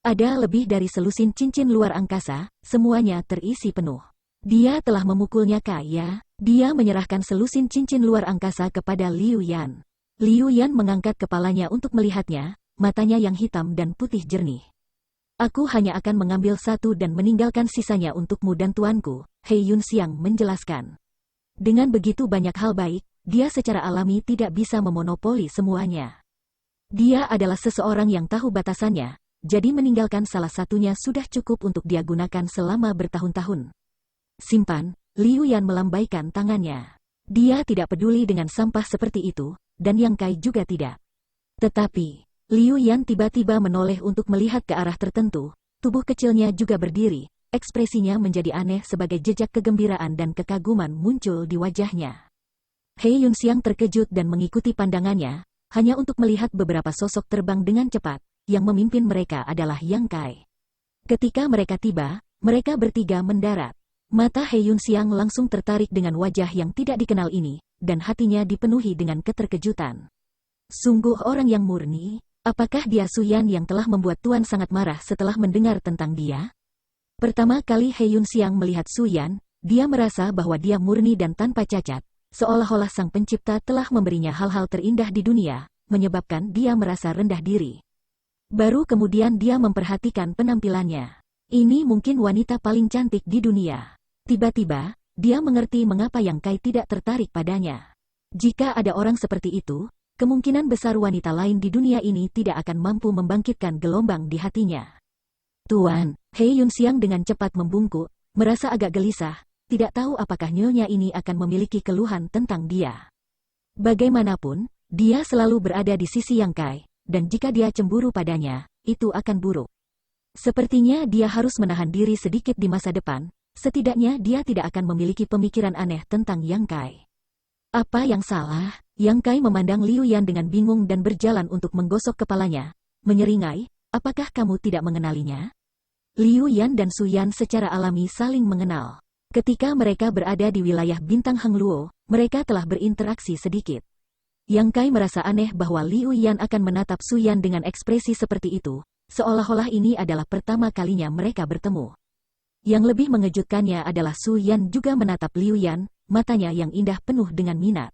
Ada lebih dari selusin cincin luar angkasa, semuanya terisi penuh. Dia telah memukulnya kaya. Dia menyerahkan selusin cincin luar angkasa kepada Liu Yan. Liu Yan mengangkat kepalanya untuk melihatnya, matanya yang hitam dan putih jernih. Aku hanya akan mengambil satu dan meninggalkan sisanya untukmu dan tuanku, He Yunxiang menjelaskan. Dengan begitu banyak hal baik, dia secara alami tidak bisa memonopoli semuanya. Dia adalah seseorang yang tahu batasannya, jadi meninggalkan salah satunya sudah cukup untuk dia gunakan selama bertahun-tahun. Simpan, Liu Yan melambaikan tangannya. Dia tidak peduli dengan sampah seperti itu, dan Yang Kai juga tidak. Tetapi, Liu Yan tiba-tiba menoleh untuk melihat ke arah tertentu, tubuh kecilnya juga berdiri, ekspresinya menjadi aneh sebagai jejak kegembiraan dan kekaguman muncul di wajahnya. He Yunxiang terkejut dan mengikuti pandangannya, hanya untuk melihat beberapa sosok terbang dengan cepat, yang memimpin mereka adalah Yang Kai. Ketika mereka tiba, mereka bertiga mendarat. Mata He Yunxiang langsung tertarik dengan wajah yang tidak dikenal ini, dan hatinya dipenuhi dengan keterkejutan. Sungguh orang yang murni, apakah dia Su Yan yang telah membuat Tuan sangat marah setelah mendengar tentang dia? Pertama kali He Yunxiang melihat Su Yan, dia merasa bahwa dia murni dan tanpa cacat, seolah-olah sang pencipta telah memberinya hal-hal terindah di dunia, menyebabkan dia merasa rendah diri. Baru kemudian dia memperhatikan penampilannya. Ini mungkin wanita paling cantik di dunia. Tiba-tiba, dia mengerti mengapa Yang Kai tidak tertarik padanya. Jika ada orang seperti itu, kemungkinan besar wanita lain di dunia ini tidak akan mampu membangkitkan gelombang di hatinya. Tuan, He Yunxiang dengan cepat membungkuk, merasa agak gelisah, tidak tahu apakah nyonya ini akan memiliki keluhan tentang dia. Bagaimanapun, dia selalu berada di sisi Yang Kai, dan jika dia cemburu padanya, itu akan buruk. Sepertinya dia harus menahan diri sedikit di masa depan, setidaknya dia tidak akan memiliki pemikiran aneh tentang Yang Kai. Apa yang salah? Yang Kai memandang Liu Yan dengan bingung dan berjalan untuk menggosok kepalanya, menyeringai, apakah kamu tidak mengenalinya? Liu Yan dan Su Yan secara alami saling mengenal. Ketika mereka berada di wilayah bintang Heng Luo, mereka telah berinteraksi sedikit. Yang Kai merasa aneh bahwa Liu Yan akan menatap Su Yan dengan ekspresi seperti itu, seolah-olah ini adalah pertama kalinya mereka bertemu. Yang lebih mengejutkannya adalah Su Yan juga menatap Liu Yan, matanya yang indah penuh dengan minat.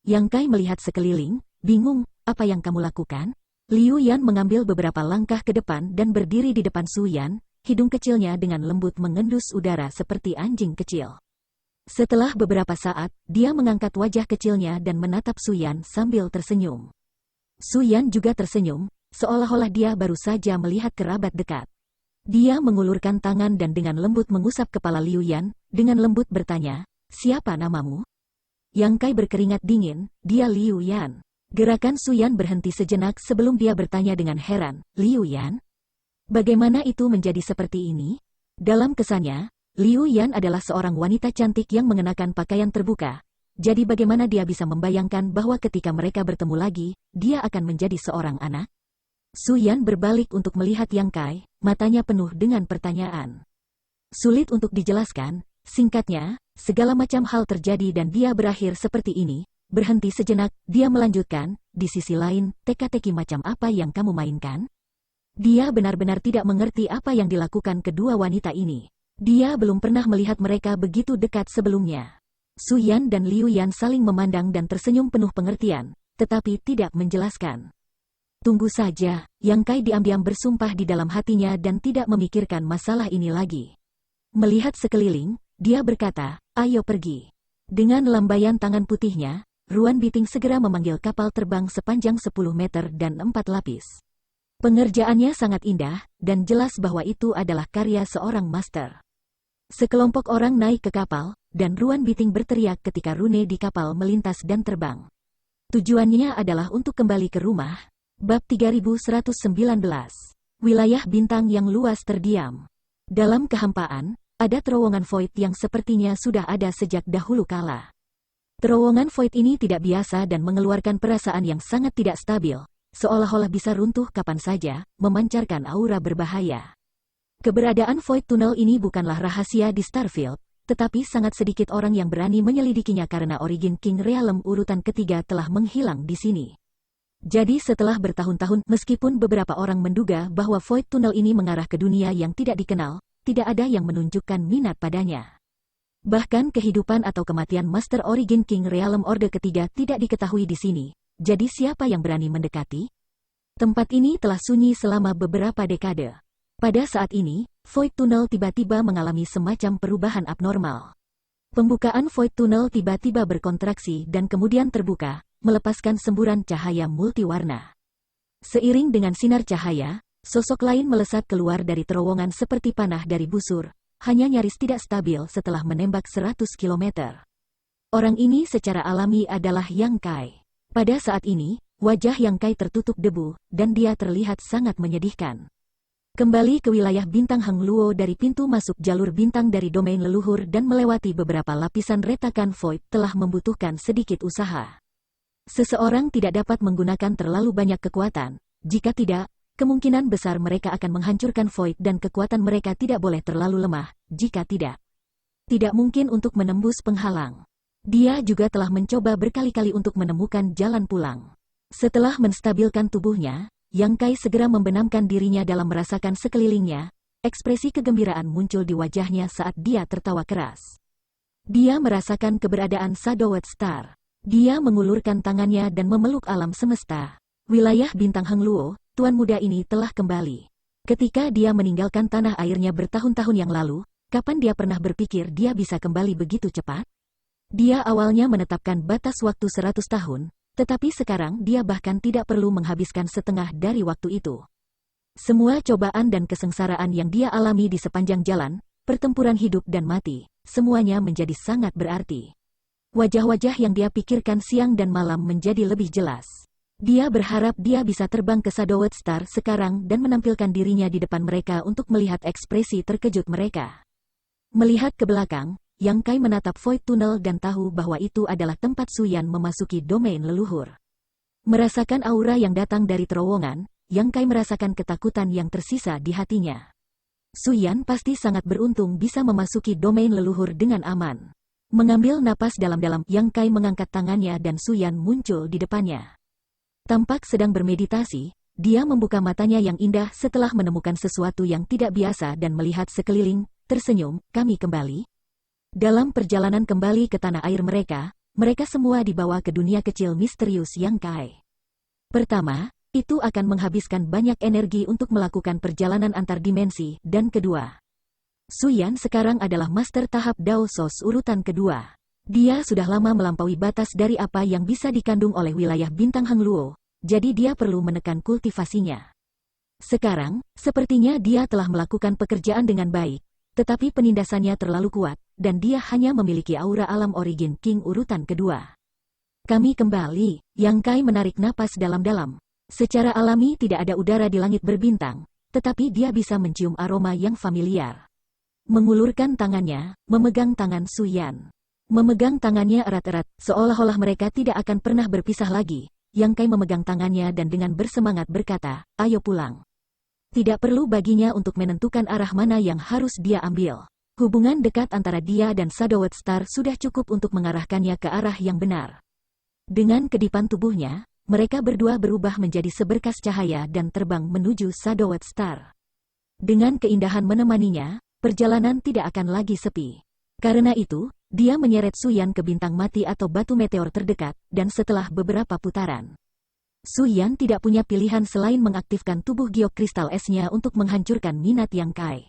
Yang Kai melihat sekeliling, bingung, apa yang kamu lakukan? Liu Yan mengambil beberapa langkah ke depan dan berdiri di depan Su Yan, hidung kecilnya dengan lembut mengendus udara seperti anjing kecil. Setelah beberapa saat, dia mengangkat wajah kecilnya dan menatap Su Yan sambil tersenyum. Su Yan juga tersenyum, seolah-olah dia baru saja melihat kerabat dekat. Dia mengulurkan tangan dan dengan lembut mengusap kepala Liu Yan, dengan lembut bertanya, siapa namamu? Yang Kai berkeringat dingin, dia Liu Yan. Gerakan Su Yan berhenti sejenak sebelum dia bertanya dengan heran, Liu Yan? Bagaimana itu menjadi seperti ini? Dalam kesannya, Liu Yan adalah seorang wanita cantik yang mengenakan pakaian terbuka. Jadi bagaimana dia bisa membayangkan bahwa ketika mereka bertemu lagi, dia akan menjadi seorang anak? Su Yan berbalik untuk melihat Yang Kai, matanya penuh dengan pertanyaan. Sulit untuk dijelaskan, singkatnya, segala macam hal terjadi dan dia berakhir seperti ini. Berhenti sejenak, dia melanjutkan, di sisi lain, teka-teki macam apa yang kamu mainkan? Dia benar-benar tidak mengerti apa yang dilakukan kedua wanita ini. Dia belum pernah melihat mereka begitu dekat sebelumnya. Su Yan dan Liu Yan saling memandang dan tersenyum penuh pengertian, tetapi tidak menjelaskan. Tunggu saja, Yang Kai diam-diam bersumpah di dalam hatinya dan tidak memikirkan masalah ini lagi. Melihat sekeliling, dia berkata, ayo pergi. Dengan lambaian tangan putihnya, Ruan Biting segera memanggil kapal terbang sepanjang 10 meter dan 4 lapis. Pengerjaannya sangat indah, dan jelas bahwa itu adalah karya seorang master. Sekelompok orang naik ke kapal, dan Ruan Biting berteriak ketika rune di kapal melintas dan terbang. Tujuannya adalah untuk kembali ke rumah. Bab 3119. Wilayah bintang yang luas terdiam. Dalam kehampaan, ada terowongan void yang sepertinya sudah ada sejak dahulu kala. Terowongan void ini tidak biasa dan mengeluarkan perasaan yang sangat tidak stabil, seolah-olah bisa runtuh kapan saja, memancarkan aura berbahaya. Keberadaan Void Tunnel ini bukanlah rahasia di Starfield, tetapi sangat sedikit orang yang berani menyelidikinya karena Origin King Realm urutan ketiga telah menghilang di sini. Jadi setelah bertahun-tahun, meskipun beberapa orang menduga bahwa Void Tunnel ini mengarah ke dunia yang tidak dikenal, tidak ada yang menunjukkan minat padanya. Bahkan kehidupan atau kematian Master Origin King Realm Orde ketiga tidak diketahui di sini. Jadi siapa yang berani mendekati? Tempat ini telah sunyi selama beberapa dekade. Pada saat ini, Void Tunnel tiba-tiba mengalami semacam perubahan abnormal. Pembukaan Void Tunnel tiba-tiba berkontraksi dan kemudian terbuka, melepaskan semburan cahaya multiwarna. Seiring dengan sinar cahaya, sosok lain melesat keluar dari terowongan seperti panah dari busur, hanya nyaris tidak stabil setelah menembak 100 km. Orang ini secara alami adalah Yang Kai. Pada saat ini, wajah Yang Kai tertutup debu, dan dia terlihat sangat menyedihkan. Kembali ke wilayah bintang Heng Luo dari pintu masuk jalur bintang dari domain leluhur dan melewati beberapa lapisan retakan void telah membutuhkan sedikit usaha. Seseorang tidak dapat menggunakan terlalu banyak kekuatan. Jika tidak, kemungkinan besar mereka akan menghancurkan void dan kekuatan mereka tidak boleh terlalu lemah. Jika tidak, tidak mungkin untuk menembus penghalang. Dia juga telah mencoba berkali-kali untuk menemukan jalan pulang. Setelah menstabilkan tubuhnya, Yang Kai segera membenamkan dirinya dalam merasakan sekelilingnya. Ekspresi kegembiraan muncul di wajahnya saat dia tertawa keras. Dia merasakan keberadaan Shadowed Star. Dia mengulurkan tangannya dan memeluk alam semesta. Wilayah bintang Heng Luo, tuan muda ini telah kembali. Ketika dia meninggalkan tanah airnya bertahun-tahun yang lalu, kapan dia pernah berpikir dia bisa kembali begitu cepat? Dia awalnya menetapkan batas waktu 100 tahun, tetapi sekarang dia bahkan tidak perlu menghabiskan setengah dari waktu itu. Semua cobaan dan kesengsaraan yang dia alami di sepanjang jalan, pertempuran hidup dan mati, semuanya menjadi sangat berarti. Wajah-wajah yang dia pikirkan siang dan malam menjadi lebih jelas. Dia berharap dia bisa terbang ke Shadowed Star sekarang dan menampilkan dirinya di depan mereka untuk melihat ekspresi terkejut mereka. Melihat ke belakang, Yang Kai menatap Void Tunnel dan tahu bahwa itu adalah tempat Suyan memasuki domain leluhur. Merasakan aura yang datang dari terowongan, Yang Kai merasakan ketakutan yang tersisa di hatinya. Suyan pasti sangat beruntung bisa memasuki domain leluhur dengan aman. Mengambil napas dalam-dalam, Yang Kai mengangkat tangannya dan Suyan muncul di depannya. Tampak sedang bermeditasi, dia membuka matanya yang indah setelah menemukan sesuatu yang tidak biasa dan melihat sekeliling, tersenyum, kami kembali. Dalam perjalanan kembali ke tanah air mereka semua dibawa ke dunia kecil misterius Yang Kai. Pertama, itu akan menghabiskan banyak energi untuk melakukan perjalanan antar dimensi, dan kedua, Suyan sekarang adalah master tahap Dao Sos urutan kedua. Dia sudah lama melampaui batas dari apa yang bisa dikandung oleh wilayah bintang Hangluo, jadi dia perlu menekan kultivasinya. Sekarang, sepertinya dia telah melakukan pekerjaan dengan baik, tetapi penindasannya terlalu kuat, dan dia hanya memiliki aura alam origin King urutan kedua. Kami kembali, Yang Kai menarik napas dalam-dalam. Secara alami tidak ada udara di langit berbintang, tetapi dia bisa mencium aroma yang familiar. Mengulurkan tangannya, memegang tangan Suyan. Memegang tangannya erat-erat, seolah-olah mereka tidak akan pernah berpisah lagi. Yang Kai memegang tangannya dan dengan bersemangat berkata, ayo pulang. Tidak perlu baginya untuk menentukan arah mana yang harus dia ambil. Hubungan dekat antara dia dan Shadowed Star sudah cukup untuk mengarahkannya ke arah yang benar. Dengan kedipan tubuhnya, mereka berdua berubah menjadi seberkas cahaya dan terbang menuju Shadowed Star. Dengan keindahan menemaninya, perjalanan tidak akan lagi sepi. Karena itu, dia menyeret Suyan ke bintang mati atau batu meteor terdekat, dan setelah beberapa putaran, Suyan tidak punya pilihan selain mengaktifkan tubuh giok kristal esnya untuk menghancurkan minat Yang Kai.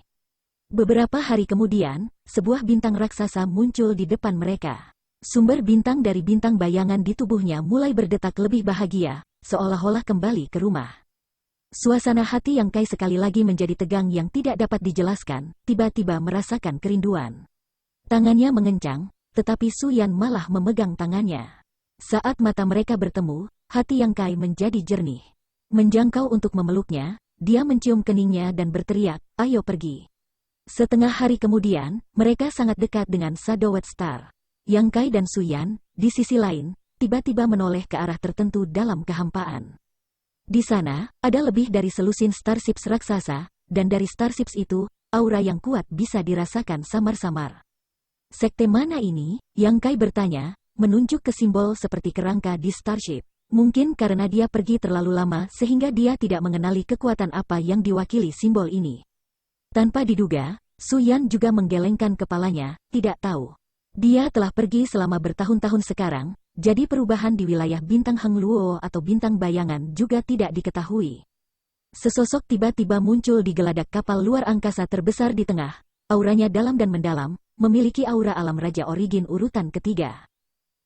Beberapa hari kemudian, sebuah bintang raksasa muncul di depan mereka. Sumber bintang dari bintang bayangan di tubuhnya mulai berdetak lebih bahagia, seolah-olah kembali ke rumah. Suasana hati Yang Kai sekali lagi menjadi tegang yang tidak dapat dijelaskan, tiba-tiba merasakan kerinduan. Tangannya mengencang, tetapi Suyan malah memegang tangannya. Saat mata mereka bertemu, hati Yang Kai menjadi jernih. Menjangkau untuk memeluknya, dia mencium keningnya dan berteriak, ayo pergi. Setengah hari kemudian, mereka sangat dekat dengan Shadowed Star. Yang Kai dan Suyan, di sisi lain, tiba-tiba menoleh ke arah tertentu dalam kehampaan. Di sana, ada lebih dari selusin starships raksasa, dan dari starships itu, aura yang kuat bisa dirasakan samar-samar. Sekte mana ini? Yang Kai bertanya, menunjuk ke simbol seperti kerangka di starship. Mungkin karena dia pergi terlalu lama sehingga dia tidak mengenali kekuatan apa yang diwakili simbol ini. Tanpa diduga, Suyan juga menggelengkan kepalanya, tidak tahu. Dia telah pergi selama bertahun-tahun sekarang, jadi perubahan di wilayah bintang Hangluo atau bintang bayangan juga tidak diketahui. Sesosok tiba-tiba muncul di geladak kapal luar angkasa terbesar di tengah, auranya dalam dan mendalam, memiliki aura alam Raja Origin urutan ketiga.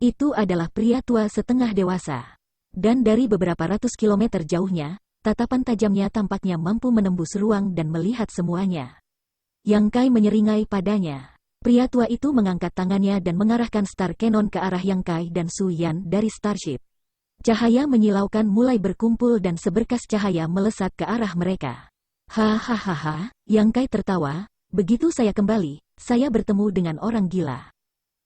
Itu adalah pria tua setengah dewasa. Dan dari beberapa ratus kilometer jauhnya, tatapan tajamnya tampaknya mampu menembus ruang dan melihat semuanya. Yang Kai menyeringai padanya. Pria tua itu mengangkat tangannya dan mengarahkan Star Cannon ke arah Yang Kai dan Suyan dari Starship. Cahaya menyilaukan mulai berkumpul dan seberkas cahaya melesat ke arah mereka. Hahaha, Yang Kai tertawa, begitu saya kembali, saya bertemu dengan orang gila.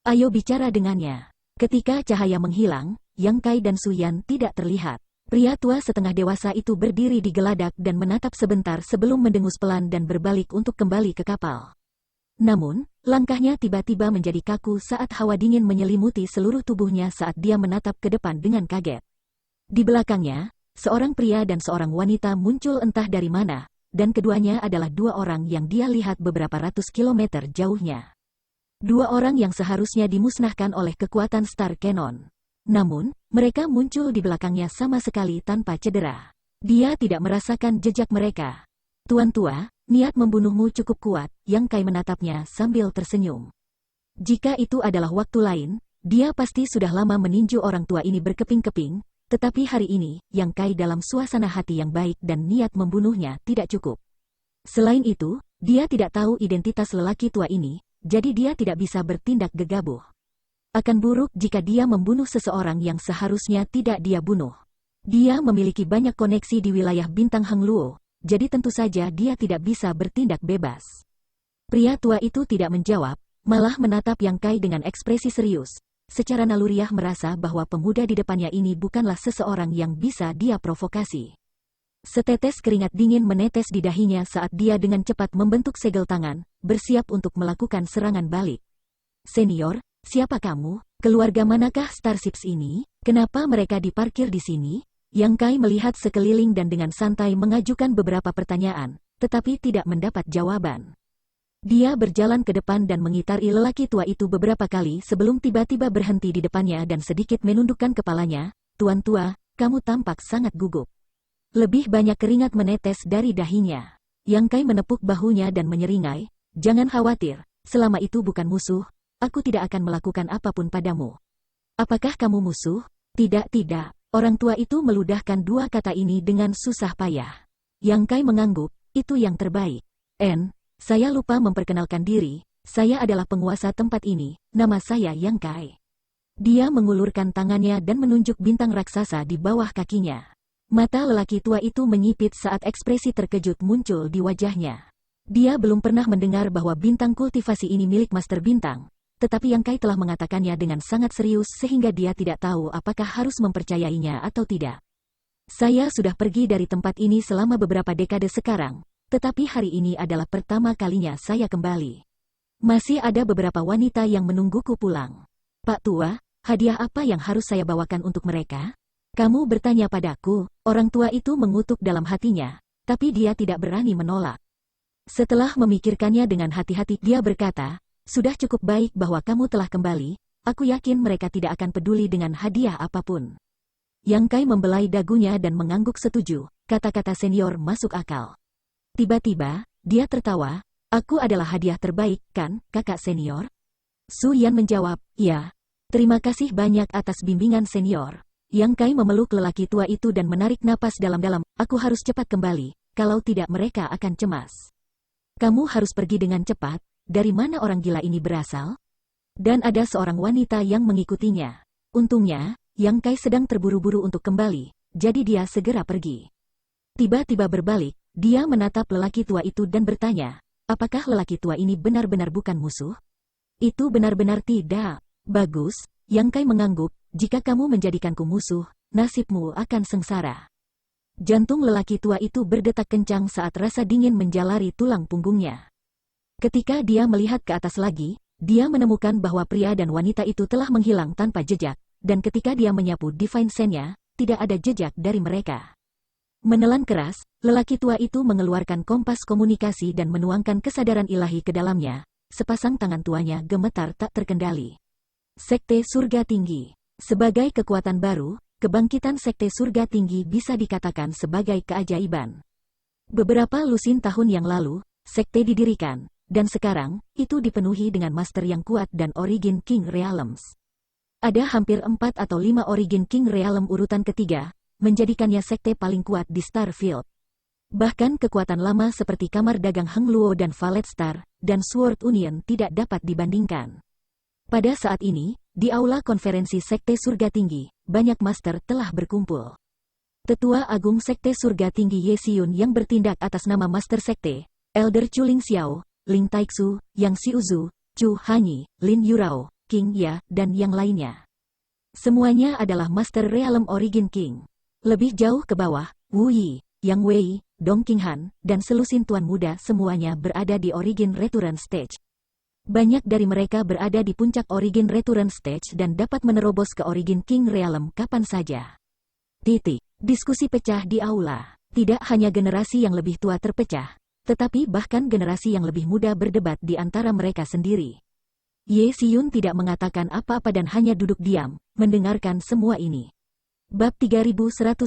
Ayo bicara dengannya. Ketika cahaya menghilang, Yang Kai dan Suyan tidak terlihat. Pria tua setengah dewasa itu berdiri di geladak dan menatap sebentar sebelum mendengus pelan dan berbalik untuk kembali ke kapal. Namun, langkahnya tiba-tiba menjadi kaku saat hawa dingin menyelimuti seluruh tubuhnya saat dia menatap ke depan dengan kaget. Di belakangnya, seorang pria dan seorang wanita muncul entah dari mana, dan keduanya adalah dua orang yang dia lihat beberapa ratus kilometer jauhnya. Dua orang yang seharusnya dimusnahkan oleh kekuatan Star Cannon. Namun, mereka muncul di belakangnya sama sekali tanpa cedera. Dia tidak merasakan jejak mereka. Tuan tua, niat membunuhmu cukup kuat, Yang Kai menatapnya sambil tersenyum. Jika itu adalah waktu lain, dia pasti sudah lama meninju orang tua ini berkeping-keping, tetapi hari ini, Yang Kai dalam suasana hati yang baik dan niat membunuhnya tidak cukup. Selain itu, dia tidak tahu identitas lelaki tua ini, jadi dia tidak bisa bertindak gegabah. Akan buruk jika dia membunuh seseorang yang seharusnya tidak dia bunuh. Dia memiliki banyak koneksi di wilayah bintang Hangluo, jadi tentu saja dia tidak bisa bertindak bebas. Pria tua itu tidak menjawab, malah menatap Yang Kai dengan ekspresi serius. Secara naluriah merasa bahwa pemuda di depannya ini bukanlah seseorang yang bisa dia provokasi. Setetes keringat dingin menetes di dahinya saat dia dengan cepat membentuk segel tangan, bersiap untuk melakukan serangan balik. Senior, siapa kamu? Keluarga manakah Starships ini? Kenapa mereka diparkir di sini? Yang Kai melihat sekeliling dan dengan santai mengajukan beberapa pertanyaan, tetapi tidak mendapat jawaban. Dia berjalan ke depan dan mengitari lelaki tua itu beberapa kali sebelum tiba-tiba berhenti di depannya dan sedikit menundukkan kepalanya. Tuan tua, kamu tampak sangat gugup. Lebih banyak keringat menetes dari dahinya. Yang Kai menepuk bahunya dan menyeringai, jangan khawatir, selama itu bukan musuh, aku tidak akan melakukan apapun padamu. Apakah kamu musuh? Tidak. Orang tua itu meludahkan dua kata ini dengan susah payah. Yang Kai mengangguk, itu yang terbaik. Saya lupa memperkenalkan diri, saya adalah penguasa tempat ini, nama saya Yang Kai. Dia mengulurkan tangannya dan menunjuk bintang raksasa di bawah kakinya. Mata lelaki tua itu menyipit saat ekspresi terkejut muncul di wajahnya. Dia belum pernah mendengar bahwa bintang kultivasi ini milik Master Bintang. Tetapi Yang Kai telah mengatakannya dengan sangat serius sehingga dia tidak tahu apakah harus mempercayainya atau tidak. Saya sudah pergi dari tempat ini selama beberapa dekade sekarang, tetapi hari ini adalah pertama kalinya saya kembali. Masih ada beberapa wanita yang menungguku pulang. Pak Tua, hadiah apa yang harus saya bawakan untuk mereka? Kamu bertanya padaku, orang tua itu mengutuk dalam hatinya, tapi dia tidak berani menolak. Setelah memikirkannya dengan hati-hati, dia berkata, sudah cukup baik bahwa kamu telah kembali, aku yakin mereka tidak akan peduli dengan hadiah apapun. Yang Kai membelai dagunya dan mengangguk setuju, kata-kata senior masuk akal. Tiba-tiba, dia tertawa, aku adalah hadiah terbaik, kan, kakak senior? Su Yan menjawab, ya. Terima kasih banyak atas bimbingan senior. Yang Kai memeluk lelaki tua itu dan menarik napas dalam-dalam, aku harus cepat kembali, kalau tidak mereka akan cemas. Kamu harus pergi dengan cepat. Dari mana orang gila ini berasal? Dan ada seorang wanita yang mengikutinya. Untungnya, Yang Kai sedang terburu-buru untuk kembali, jadi dia segera pergi. Tiba-tiba berbalik, dia menatap lelaki tua itu dan bertanya, apakah lelaki tua ini benar-benar bukan musuh? Itu benar-benar tidak. Bagus, Yang Kai mengangguk, jika kamu menjadikanku musuh, nasibmu akan sengsara. Jantung lelaki tua itu berdetak kencang saat rasa dingin menjalari tulang punggungnya. Ketika dia melihat ke atas lagi, dia menemukan bahwa pria dan wanita itu telah menghilang tanpa jejak, dan ketika dia menyapu Divine Sense-nya, tidak ada jejak dari mereka. Menelan keras, lelaki tua itu mengeluarkan kompas komunikasi dan menuangkan kesadaran ilahi ke dalamnya, sepasang tangan tuanya gemetar tak terkendali. Sekte Surga Tinggi. Sebagai kekuatan baru, kebangkitan Sekte Surga Tinggi bisa dikatakan sebagai keajaiban. Beberapa lusin tahun yang lalu, sekte didirikan. Dan sekarang, itu dipenuhi dengan master yang kuat dan Origin King Realms. Ada hampir 4 atau 5 Origin King Realm urutan ketiga, menjadikannya sekte paling kuat di Starfield. Bahkan kekuatan lama seperti Kamar Dagang Heng Luo dan Valet Star, dan Sword Union tidak dapat dibandingkan. Pada saat ini, di aula konferensi Sekte Surga Tinggi, banyak master telah berkumpul. Tetua Agung Sekte Surga Tinggi Ye Xiun yang bertindak atas nama Master Sekte, Elder Chuling Xiao, Ling Taixu, Yang Xiuzu, Chu Hanyi, Lin Yurao, King Ya, dan yang lainnya. Semuanya adalah Master Realm Origin King. Lebih jauh ke bawah, Wu Yi, Yang Wei, Dong Qinghan, dan selusin tuan muda semuanya berada di Origin Return Stage. Banyak dari mereka berada di puncak Origin Return Stage dan dapat menerobos ke Origin King Realm kapan saja. Diskusi pecah di aula. Tidak hanya generasi yang lebih tua terpecah, tetapi bahkan generasi yang lebih muda berdebat di antara mereka sendiri. Ye Xiun tidak mengatakan apa-apa dan hanya duduk diam, mendengarkan semua ini. Bab 3120.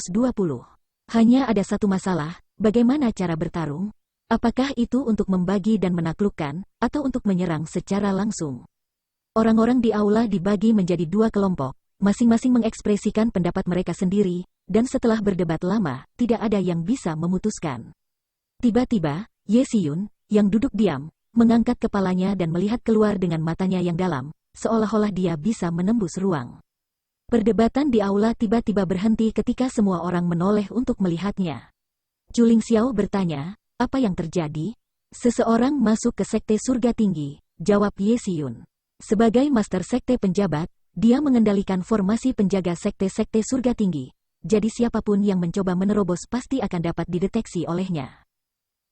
Hanya ada satu masalah, bagaimana cara bertarung? Apakah itu untuk membagi dan menaklukkan, atau untuk menyerang secara langsung? Orang-orang di aula dibagi menjadi dua kelompok, masing-masing mengekspresikan pendapat mereka sendiri, dan setelah berdebat lama, tidak ada yang bisa memutuskan. Tiba-tiba, Ye Xiun, yang duduk diam, mengangkat kepalanya dan melihat keluar dengan matanya yang dalam, seolah-olah dia bisa menembus ruang. Perdebatan di aula tiba-tiba berhenti ketika semua orang menoleh untuk melihatnya. Chuling Xiao bertanya, apa yang terjadi? Seseorang masuk ke Sekte Surga Tinggi, jawab Ye Xiyun. Sebagai Master Sekte Penjabat, dia mengendalikan formasi penjaga Sekte-Sekte Surga Tinggi, jadi siapapun yang mencoba menerobos pasti akan dapat dideteksi olehnya.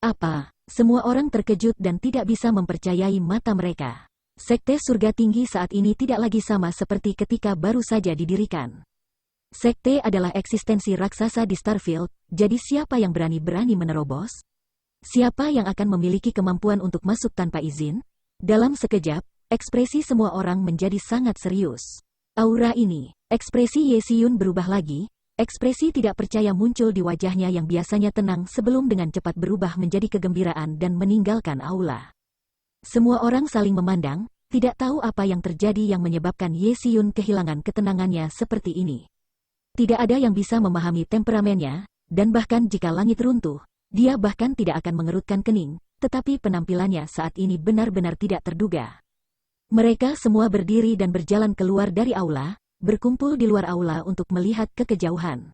Apa? Semua orang terkejut dan tidak bisa mempercayai mata mereka. Sekte Surga Tinggi saat ini tidak lagi sama seperti ketika baru saja didirikan. Sekte adalah eksistensi raksasa di Starfield, jadi siapa yang berani-berani menerobos? Siapa yang akan memiliki kemampuan untuk masuk tanpa izin? Dalam sekejap, ekspresi semua orang menjadi sangat serius. Aura ini, ekspresi Ye Xiyun berubah lagi, ekspresi tidak percaya muncul di wajahnya yang biasanya tenang sebelum dengan cepat berubah menjadi kegembiraan dan meninggalkan aula. Semua orang saling memandang, tidak tahu apa yang terjadi yang menyebabkan Ye Xiyun kehilangan ketenangannya seperti ini. Tidak ada yang bisa memahami temperamennya, dan bahkan jika langit runtuh, dia bahkan tidak akan mengerutkan kening, tetapi penampilannya saat ini benar-benar tidak terduga. Mereka semua berdiri dan berjalan keluar dari aula, berkumpul di luar aula untuk melihat ke kejauhan.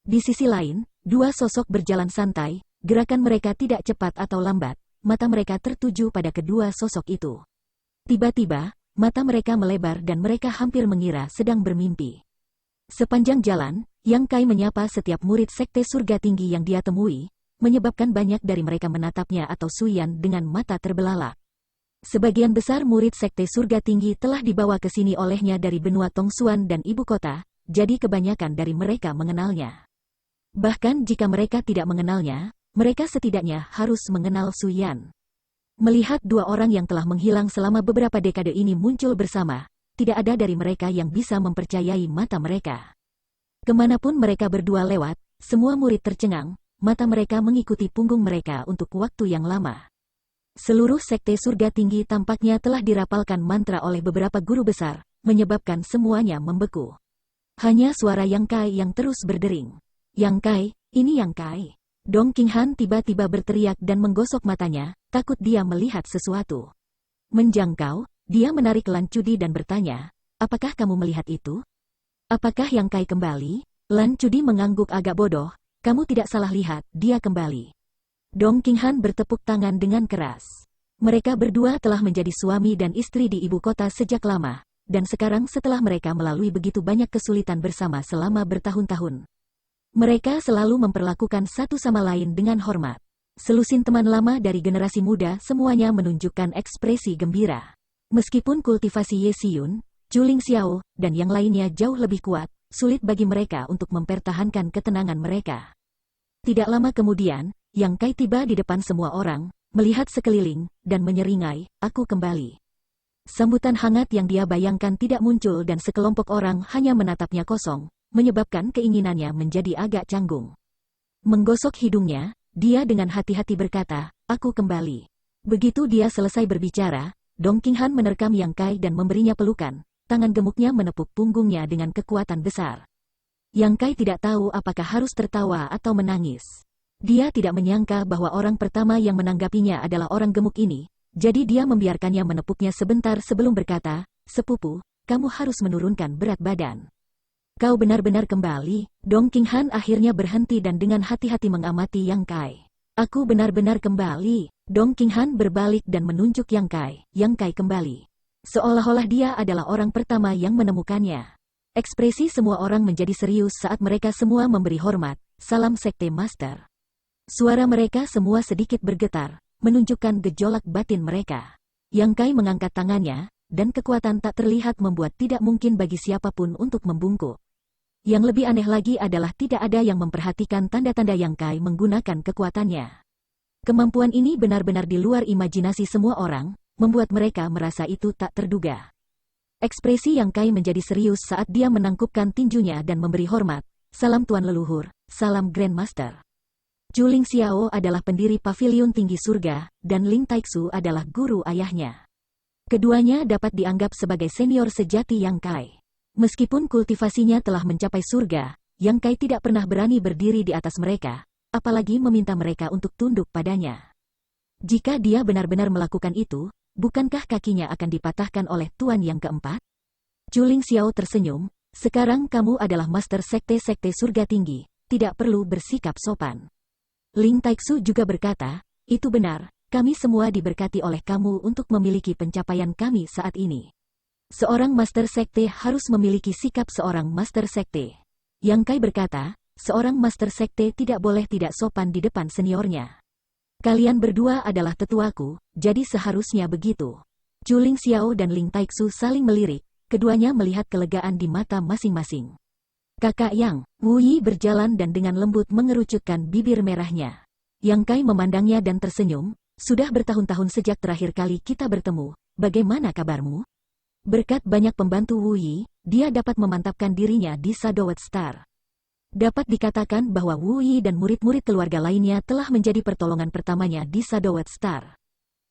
Di sisi lain, dua sosok berjalan santai, gerakan mereka tidak cepat atau lambat, mata mereka tertuju pada kedua sosok itu. Tiba-tiba, mata mereka melebar dan mereka hampir mengira sedang bermimpi. Sepanjang jalan, Yang Kai menyapa setiap murid Sekte Surga Tinggi yang dia temui, menyebabkan banyak dari mereka menatapnya atau Suyan dengan mata terbelalak. Sebagian besar murid Sekte Surga Tinggi telah dibawa ke sini olehnya dari benua Tongsuan dan ibu kota, jadi kebanyakan dari mereka mengenalnya. Bahkan jika mereka tidak mengenalnya, mereka setidaknya harus mengenal Suyan. Melihat dua orang yang telah menghilang selama beberapa dekade ini muncul bersama, tidak ada dari mereka yang bisa mempercayai mata mereka. Kemanapun mereka berdua lewat, semua murid tercengang, mata mereka mengikuti punggung mereka untuk waktu yang lama. Seluruh Sekte Surga Tinggi tampaknya telah dirapalkan mantra oleh beberapa guru besar, menyebabkan semuanya membeku. Hanya suara Yang Kai yang terus berdering. Yang Kai, ini Yang Kai. Dong Qinghan tiba-tiba berteriak dan menggosok matanya, takut dia melihat sesuatu. Menjangkau, dia menarik Lan Cudi dan bertanya, apakah kamu melihat itu? Apakah Yang Kai kembali? Lan Cudi mengangguk agak bodoh, kamu tidak salah lihat, dia kembali. Dong Qinghan bertepuk tangan dengan keras. Mereka berdua telah menjadi suami dan istri di ibu kota sejak lama, dan sekarang setelah mereka melalui begitu banyak kesulitan bersama selama bertahun-tahun. Mereka selalu memperlakukan satu sama lain dengan hormat. Selusin teman lama dari generasi muda semuanya menunjukkan ekspresi gembira. Meskipun kultivasi Ye Xiyun, Juling Xiao, dan yang lainnya jauh lebih kuat, sulit bagi mereka untuk mempertahankan ketenangan mereka. Tidak lama kemudian, Yang Kai tiba di depan semua orang, melihat sekeliling, dan menyeringai, aku kembali. Sambutan hangat yang dia bayangkan tidak muncul dan sekelompok orang hanya menatapnya kosong, menyebabkan keinginannya menjadi agak canggung. Menggosok hidungnya, dia dengan hati-hati berkata, aku kembali. Begitu dia selesai berbicara, Dong Qinghan menerkam Yang Kai dan memberinya pelukan, tangan gemuknya menepuk punggungnya dengan kekuatan besar. Yang Kai tidak tahu apakah harus tertawa atau menangis. Dia tidak menyangka bahwa orang pertama yang menanggapinya adalah orang gemuk ini, jadi dia membiarkannya menepuknya sebentar sebelum berkata, sepupu, kamu harus menurunkan berat badan. Kau benar-benar kembali. Dong Qinghan akhirnya berhenti dan dengan hati-hati mengamati Yang Kai. Aku benar-benar kembali. Dong Qinghan berbalik dan menunjuk Yang Kai. Yang Kai kembali. Seolah-olah dia adalah orang pertama yang menemukannya. Ekspresi semua orang menjadi serius saat mereka semua memberi hormat. Salam Sekte Master. Suara mereka semua sedikit bergetar, menunjukkan gejolak batin mereka. Yang Kai mengangkat tangannya, dan kekuatan tak terlihat membuat tidak mungkin bagi siapapun untuk membungkuk. Yang lebih aneh lagi adalah tidak ada yang memperhatikan tanda-tanda Yang Kai menggunakan kekuatannya. Kemampuan ini benar-benar di luar imajinasi semua orang, membuat mereka merasa itu tak terduga. Ekspresi Yang Kai menjadi serius saat dia menangkupkan tinjunya dan memberi hormat. Salam Tuan Leluhur, salam Grandmaster. Juling Xiao adalah pendiri Paviliun Tinggi Surga, dan Ling Taixu adalah guru ayahnya. Keduanya dapat dianggap sebagai senior sejati Yang Kai. Meskipun kultivasinya telah mencapai surga, Yang Kai tidak pernah berani berdiri di atas mereka, apalagi meminta mereka untuk tunduk padanya. Jika dia benar-benar melakukan itu, bukankah kakinya akan dipatahkan oleh Tuan yang keempat? Juling Xiao tersenyum, sekarang kamu adalah Master Sekte-Sekte Surga Tinggi, tidak perlu bersikap sopan. Ling Taixu juga berkata, itu benar, kami semua diberkati oleh kamu untuk memiliki pencapaian kami saat ini. Seorang Master Sekte harus memiliki sikap seorang Master Sekte. Yang Kai berkata, seorang Master Sekte tidak boleh tidak sopan di depan seniornya. Kalian berdua adalah tetuaku, jadi seharusnya begitu. Zhu Ling Xiao dan Ling Taixu saling melirik, keduanya melihat kelegaan di mata masing-masing. Kakak Yang, Wu Yi berjalan dan dengan lembut mengerucutkan bibir merahnya. Yang Kai memandangnya dan tersenyum, sudah bertahun-tahun sejak terakhir kali kita bertemu, bagaimana kabarmu? Berkat banyak pembantu Wu Yi, dia dapat memantapkan dirinya di Shadowed Star. Dapat dikatakan bahwa Wu Yi dan murid-murid keluarga lainnya telah menjadi pertolongan pertamanya di Shadowed Star.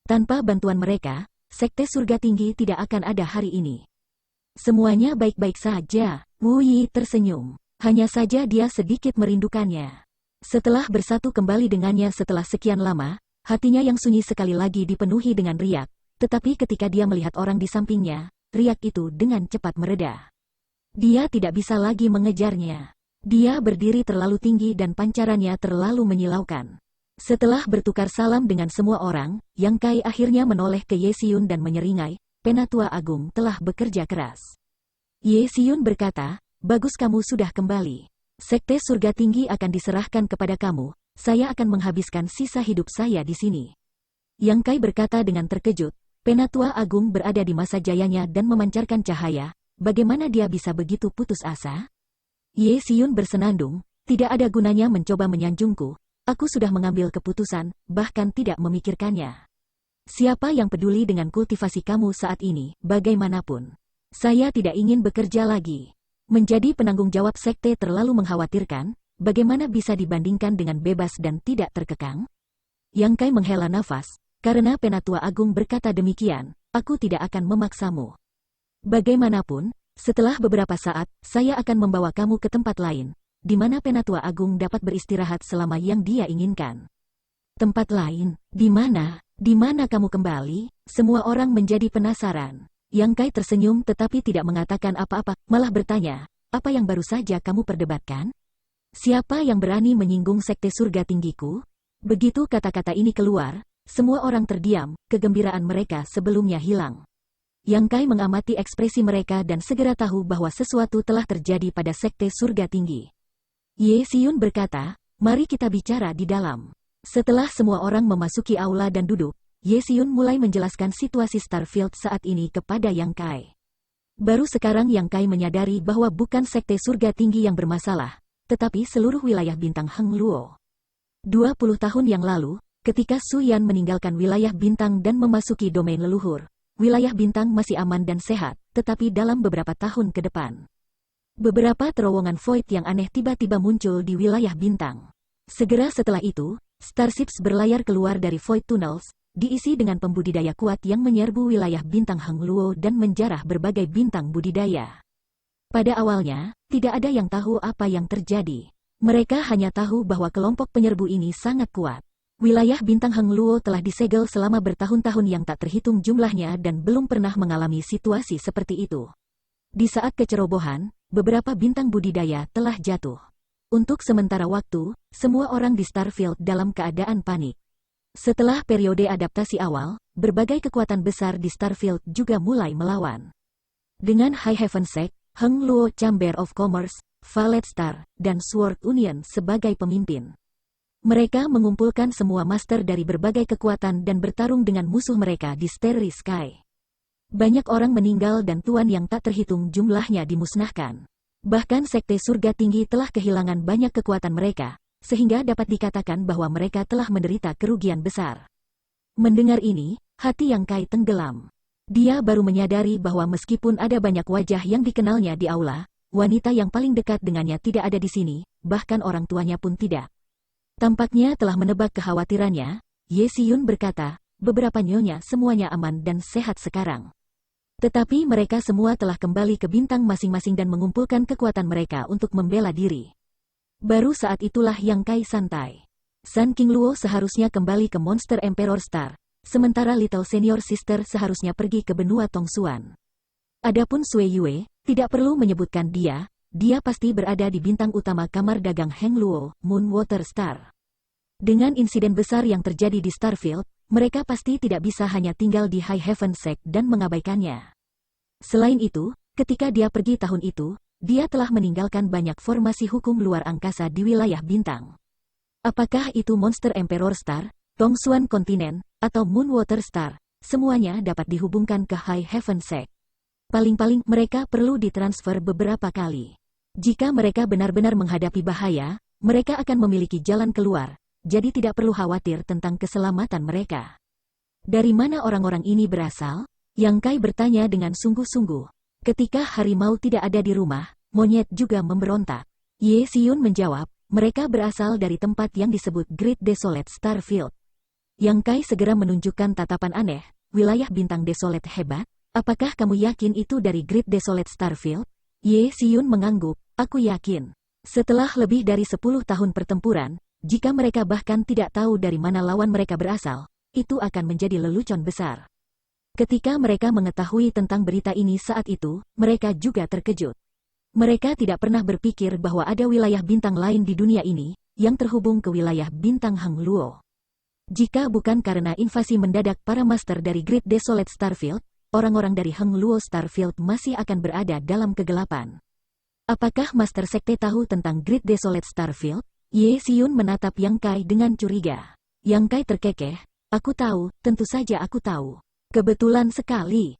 Tanpa bantuan mereka, Sekte Surga Tinggi tidak akan ada hari ini. Semuanya baik-baik saja. Wu Yi tersenyum. Hanya saja dia sedikit merindukannya. Setelah bersatu kembali dengannya setelah sekian lama, hatinya yang sunyi sekali lagi dipenuhi dengan riak. Tetapi ketika dia melihat orang di sampingnya, riak itu dengan cepat mereda. Dia tidak bisa lagi mengejarnya. Dia berdiri terlalu tinggi dan pancarannya terlalu menyilaukan. Setelah bertukar salam dengan semua orang, Yang Kai akhirnya menoleh ke Ye Xiun dan menyeringai, Penatua Agung telah bekerja keras. Ye Xiun berkata, bagus kamu sudah kembali. Sekte Surga Tinggi akan diserahkan kepada kamu, saya akan menghabiskan sisa hidup saya di sini. Yang Kai berkata dengan terkejut, Penatua Agung berada di masa jayanya dan memancarkan cahaya, bagaimana dia bisa begitu putus asa? Ye Xiun bersenandung, tidak ada gunanya mencoba menyanjungku, aku sudah mengambil keputusan, bahkan tidak memikirkannya. Siapa yang peduli dengan kultivasi kamu saat ini, bagaimanapun. Saya tidak ingin bekerja lagi. Menjadi penanggung jawab sekte terlalu mengkhawatirkan, bagaimana bisa dibandingkan dengan bebas dan tidak terkekang? Yang Kai menghela nafas, karena Penatua Agung berkata demikian, aku tidak akan memaksamu. Bagaimanapun, setelah beberapa saat, saya akan membawa kamu ke tempat lain, di mana Penatua Agung dapat beristirahat selama yang dia inginkan. Tempat lain, di mana? Di mana kamu kembali? Semua orang menjadi penasaran. Yang Kai tersenyum tetapi tidak mengatakan apa-apa, malah bertanya, apa yang baru saja kamu perdebatkan? Siapa yang berani menyinggung Sekte Surga Tinggiku? Begitu kata-kata ini keluar, semua orang terdiam, kegembiraan mereka sebelumnya hilang. Yang Kai mengamati ekspresi mereka dan segera tahu bahwa sesuatu telah terjadi pada Sekte Surga Tinggi. Ye Xiun berkata, mari kita bicara di dalam. Setelah semua orang memasuki aula dan duduk, Ye Xiun mulai menjelaskan situasi Starfield saat ini kepada Yang Kai. Baru sekarang Yang Kai menyadari bahwa bukan Sekte Surga Tinggi yang bermasalah, tetapi seluruh wilayah bintang Heng Luo. 20 tahun yang lalu, ketika Su Yan meninggalkan wilayah bintang dan memasuki domain leluhur, wilayah bintang masih aman dan sehat, tetapi dalam beberapa tahun ke depan, beberapa terowongan void yang aneh tiba-tiba muncul di wilayah bintang. Segera setelah itu, starships berlayar keluar dari void tunnels, diisi dengan pembudidaya kuat yang menyerbu wilayah bintang Heng Luo dan menjarah berbagai bintang budidaya. Pada awalnya, tidak ada yang tahu apa yang terjadi. Mereka hanya tahu bahwa kelompok penyerbu ini sangat kuat. Wilayah bintang Heng Luo telah disegel selama bertahun-tahun yang tak terhitung jumlahnya dan belum pernah mengalami situasi seperti itu. Di saat kecerobohan, beberapa bintang budidaya telah jatuh. Untuk sementara waktu, semua orang di Starfield dalam keadaan panik. Setelah periode adaptasi awal, berbagai kekuatan besar di Starfield juga mulai melawan. Dengan High Heaven Sect, Heng Luo Chamber of Commerce, Valet Star, dan Sword Union sebagai pemimpin. Mereka mengumpulkan semua master dari berbagai kekuatan dan bertarung dengan musuh mereka di Starry Sky. Banyak orang meninggal dan tuan yang tak terhitung jumlahnya dimusnahkan. Bahkan Sekte Surga Tinggi telah kehilangan banyak kekuatan mereka, sehingga dapat dikatakan bahwa mereka telah menderita kerugian besar. Mendengar ini, hati Yang Kai tenggelam. Dia baru menyadari bahwa meskipun ada banyak wajah yang dikenalnya di aula, wanita yang paling dekat dengannya tidak ada di sini, bahkan orang tuanya pun tidak. Tampaknya telah menebak kekhawatirannya, Ye Xiun berkata, beberapa nyonya semuanya aman dan sehat sekarang. Tetapi mereka semua telah kembali ke bintang masing-masing dan mengumpulkan kekuatan mereka untuk membela diri. Baru saat itulah Yang Kai santai. Sun King Luo seharusnya kembali ke Monster Emperor Star, sementara Little Senior Sister seharusnya pergi ke benua Tongsuan. Adapun Sui Yue, tidak perlu menyebutkan dia pasti berada di bintang utama kamar dagang Heng Luo, Moonwater Star. Dengan insiden besar yang terjadi di Starfield, mereka pasti tidak bisa hanya tinggal di High Heaven Sect dan mengabaikannya. Selain itu, ketika dia pergi tahun itu, dia telah meninggalkan banyak formasi hukum luar angkasa di wilayah bintang. Apakah itu Monster Emperor Star, Tongsuan Continent, atau Moonwater Star, semuanya dapat dihubungkan ke High Heaven Sect. Paling-paling mereka perlu ditransfer beberapa kali. Jika mereka benar-benar menghadapi bahaya, mereka akan memiliki jalan keluar, jadi tidak perlu khawatir tentang keselamatan mereka. Dari mana orang-orang ini berasal? Yang Kai bertanya dengan sungguh-sungguh. Ketika harimau tidak ada di rumah, monyet juga memberontak. Ye Xiun menjawab, mereka berasal dari tempat yang disebut Great Desolate Starfield. Yang Kai segera menunjukkan tatapan aneh, wilayah bintang Desolate hebat? Apakah kamu yakin itu dari Great Desolate Starfield? Ye Xiun mengangguk, aku yakin. Setelah lebih dari 10 tahun pertempuran, jika mereka bahkan tidak tahu dari mana lawan mereka berasal, itu akan menjadi lelucon besar. Ketika mereka mengetahui tentang berita ini saat itu, mereka juga terkejut. Mereka tidak pernah berpikir bahwa ada wilayah bintang lain di dunia ini, yang terhubung ke wilayah bintang Hang Luo. Jika bukan karena invasi mendadak para master dari Great Desolate Starfield, orang-orang dari Hang Luo Starfield masih akan berada dalam kegelapan. Apakah Master Sekte tahu tentang Great Desolate Starfield? Ye Xiun menatap Yang Kai dengan curiga. Yang Kai terkekeh, aku tahu, tentu saja aku tahu. Kebetulan sekali,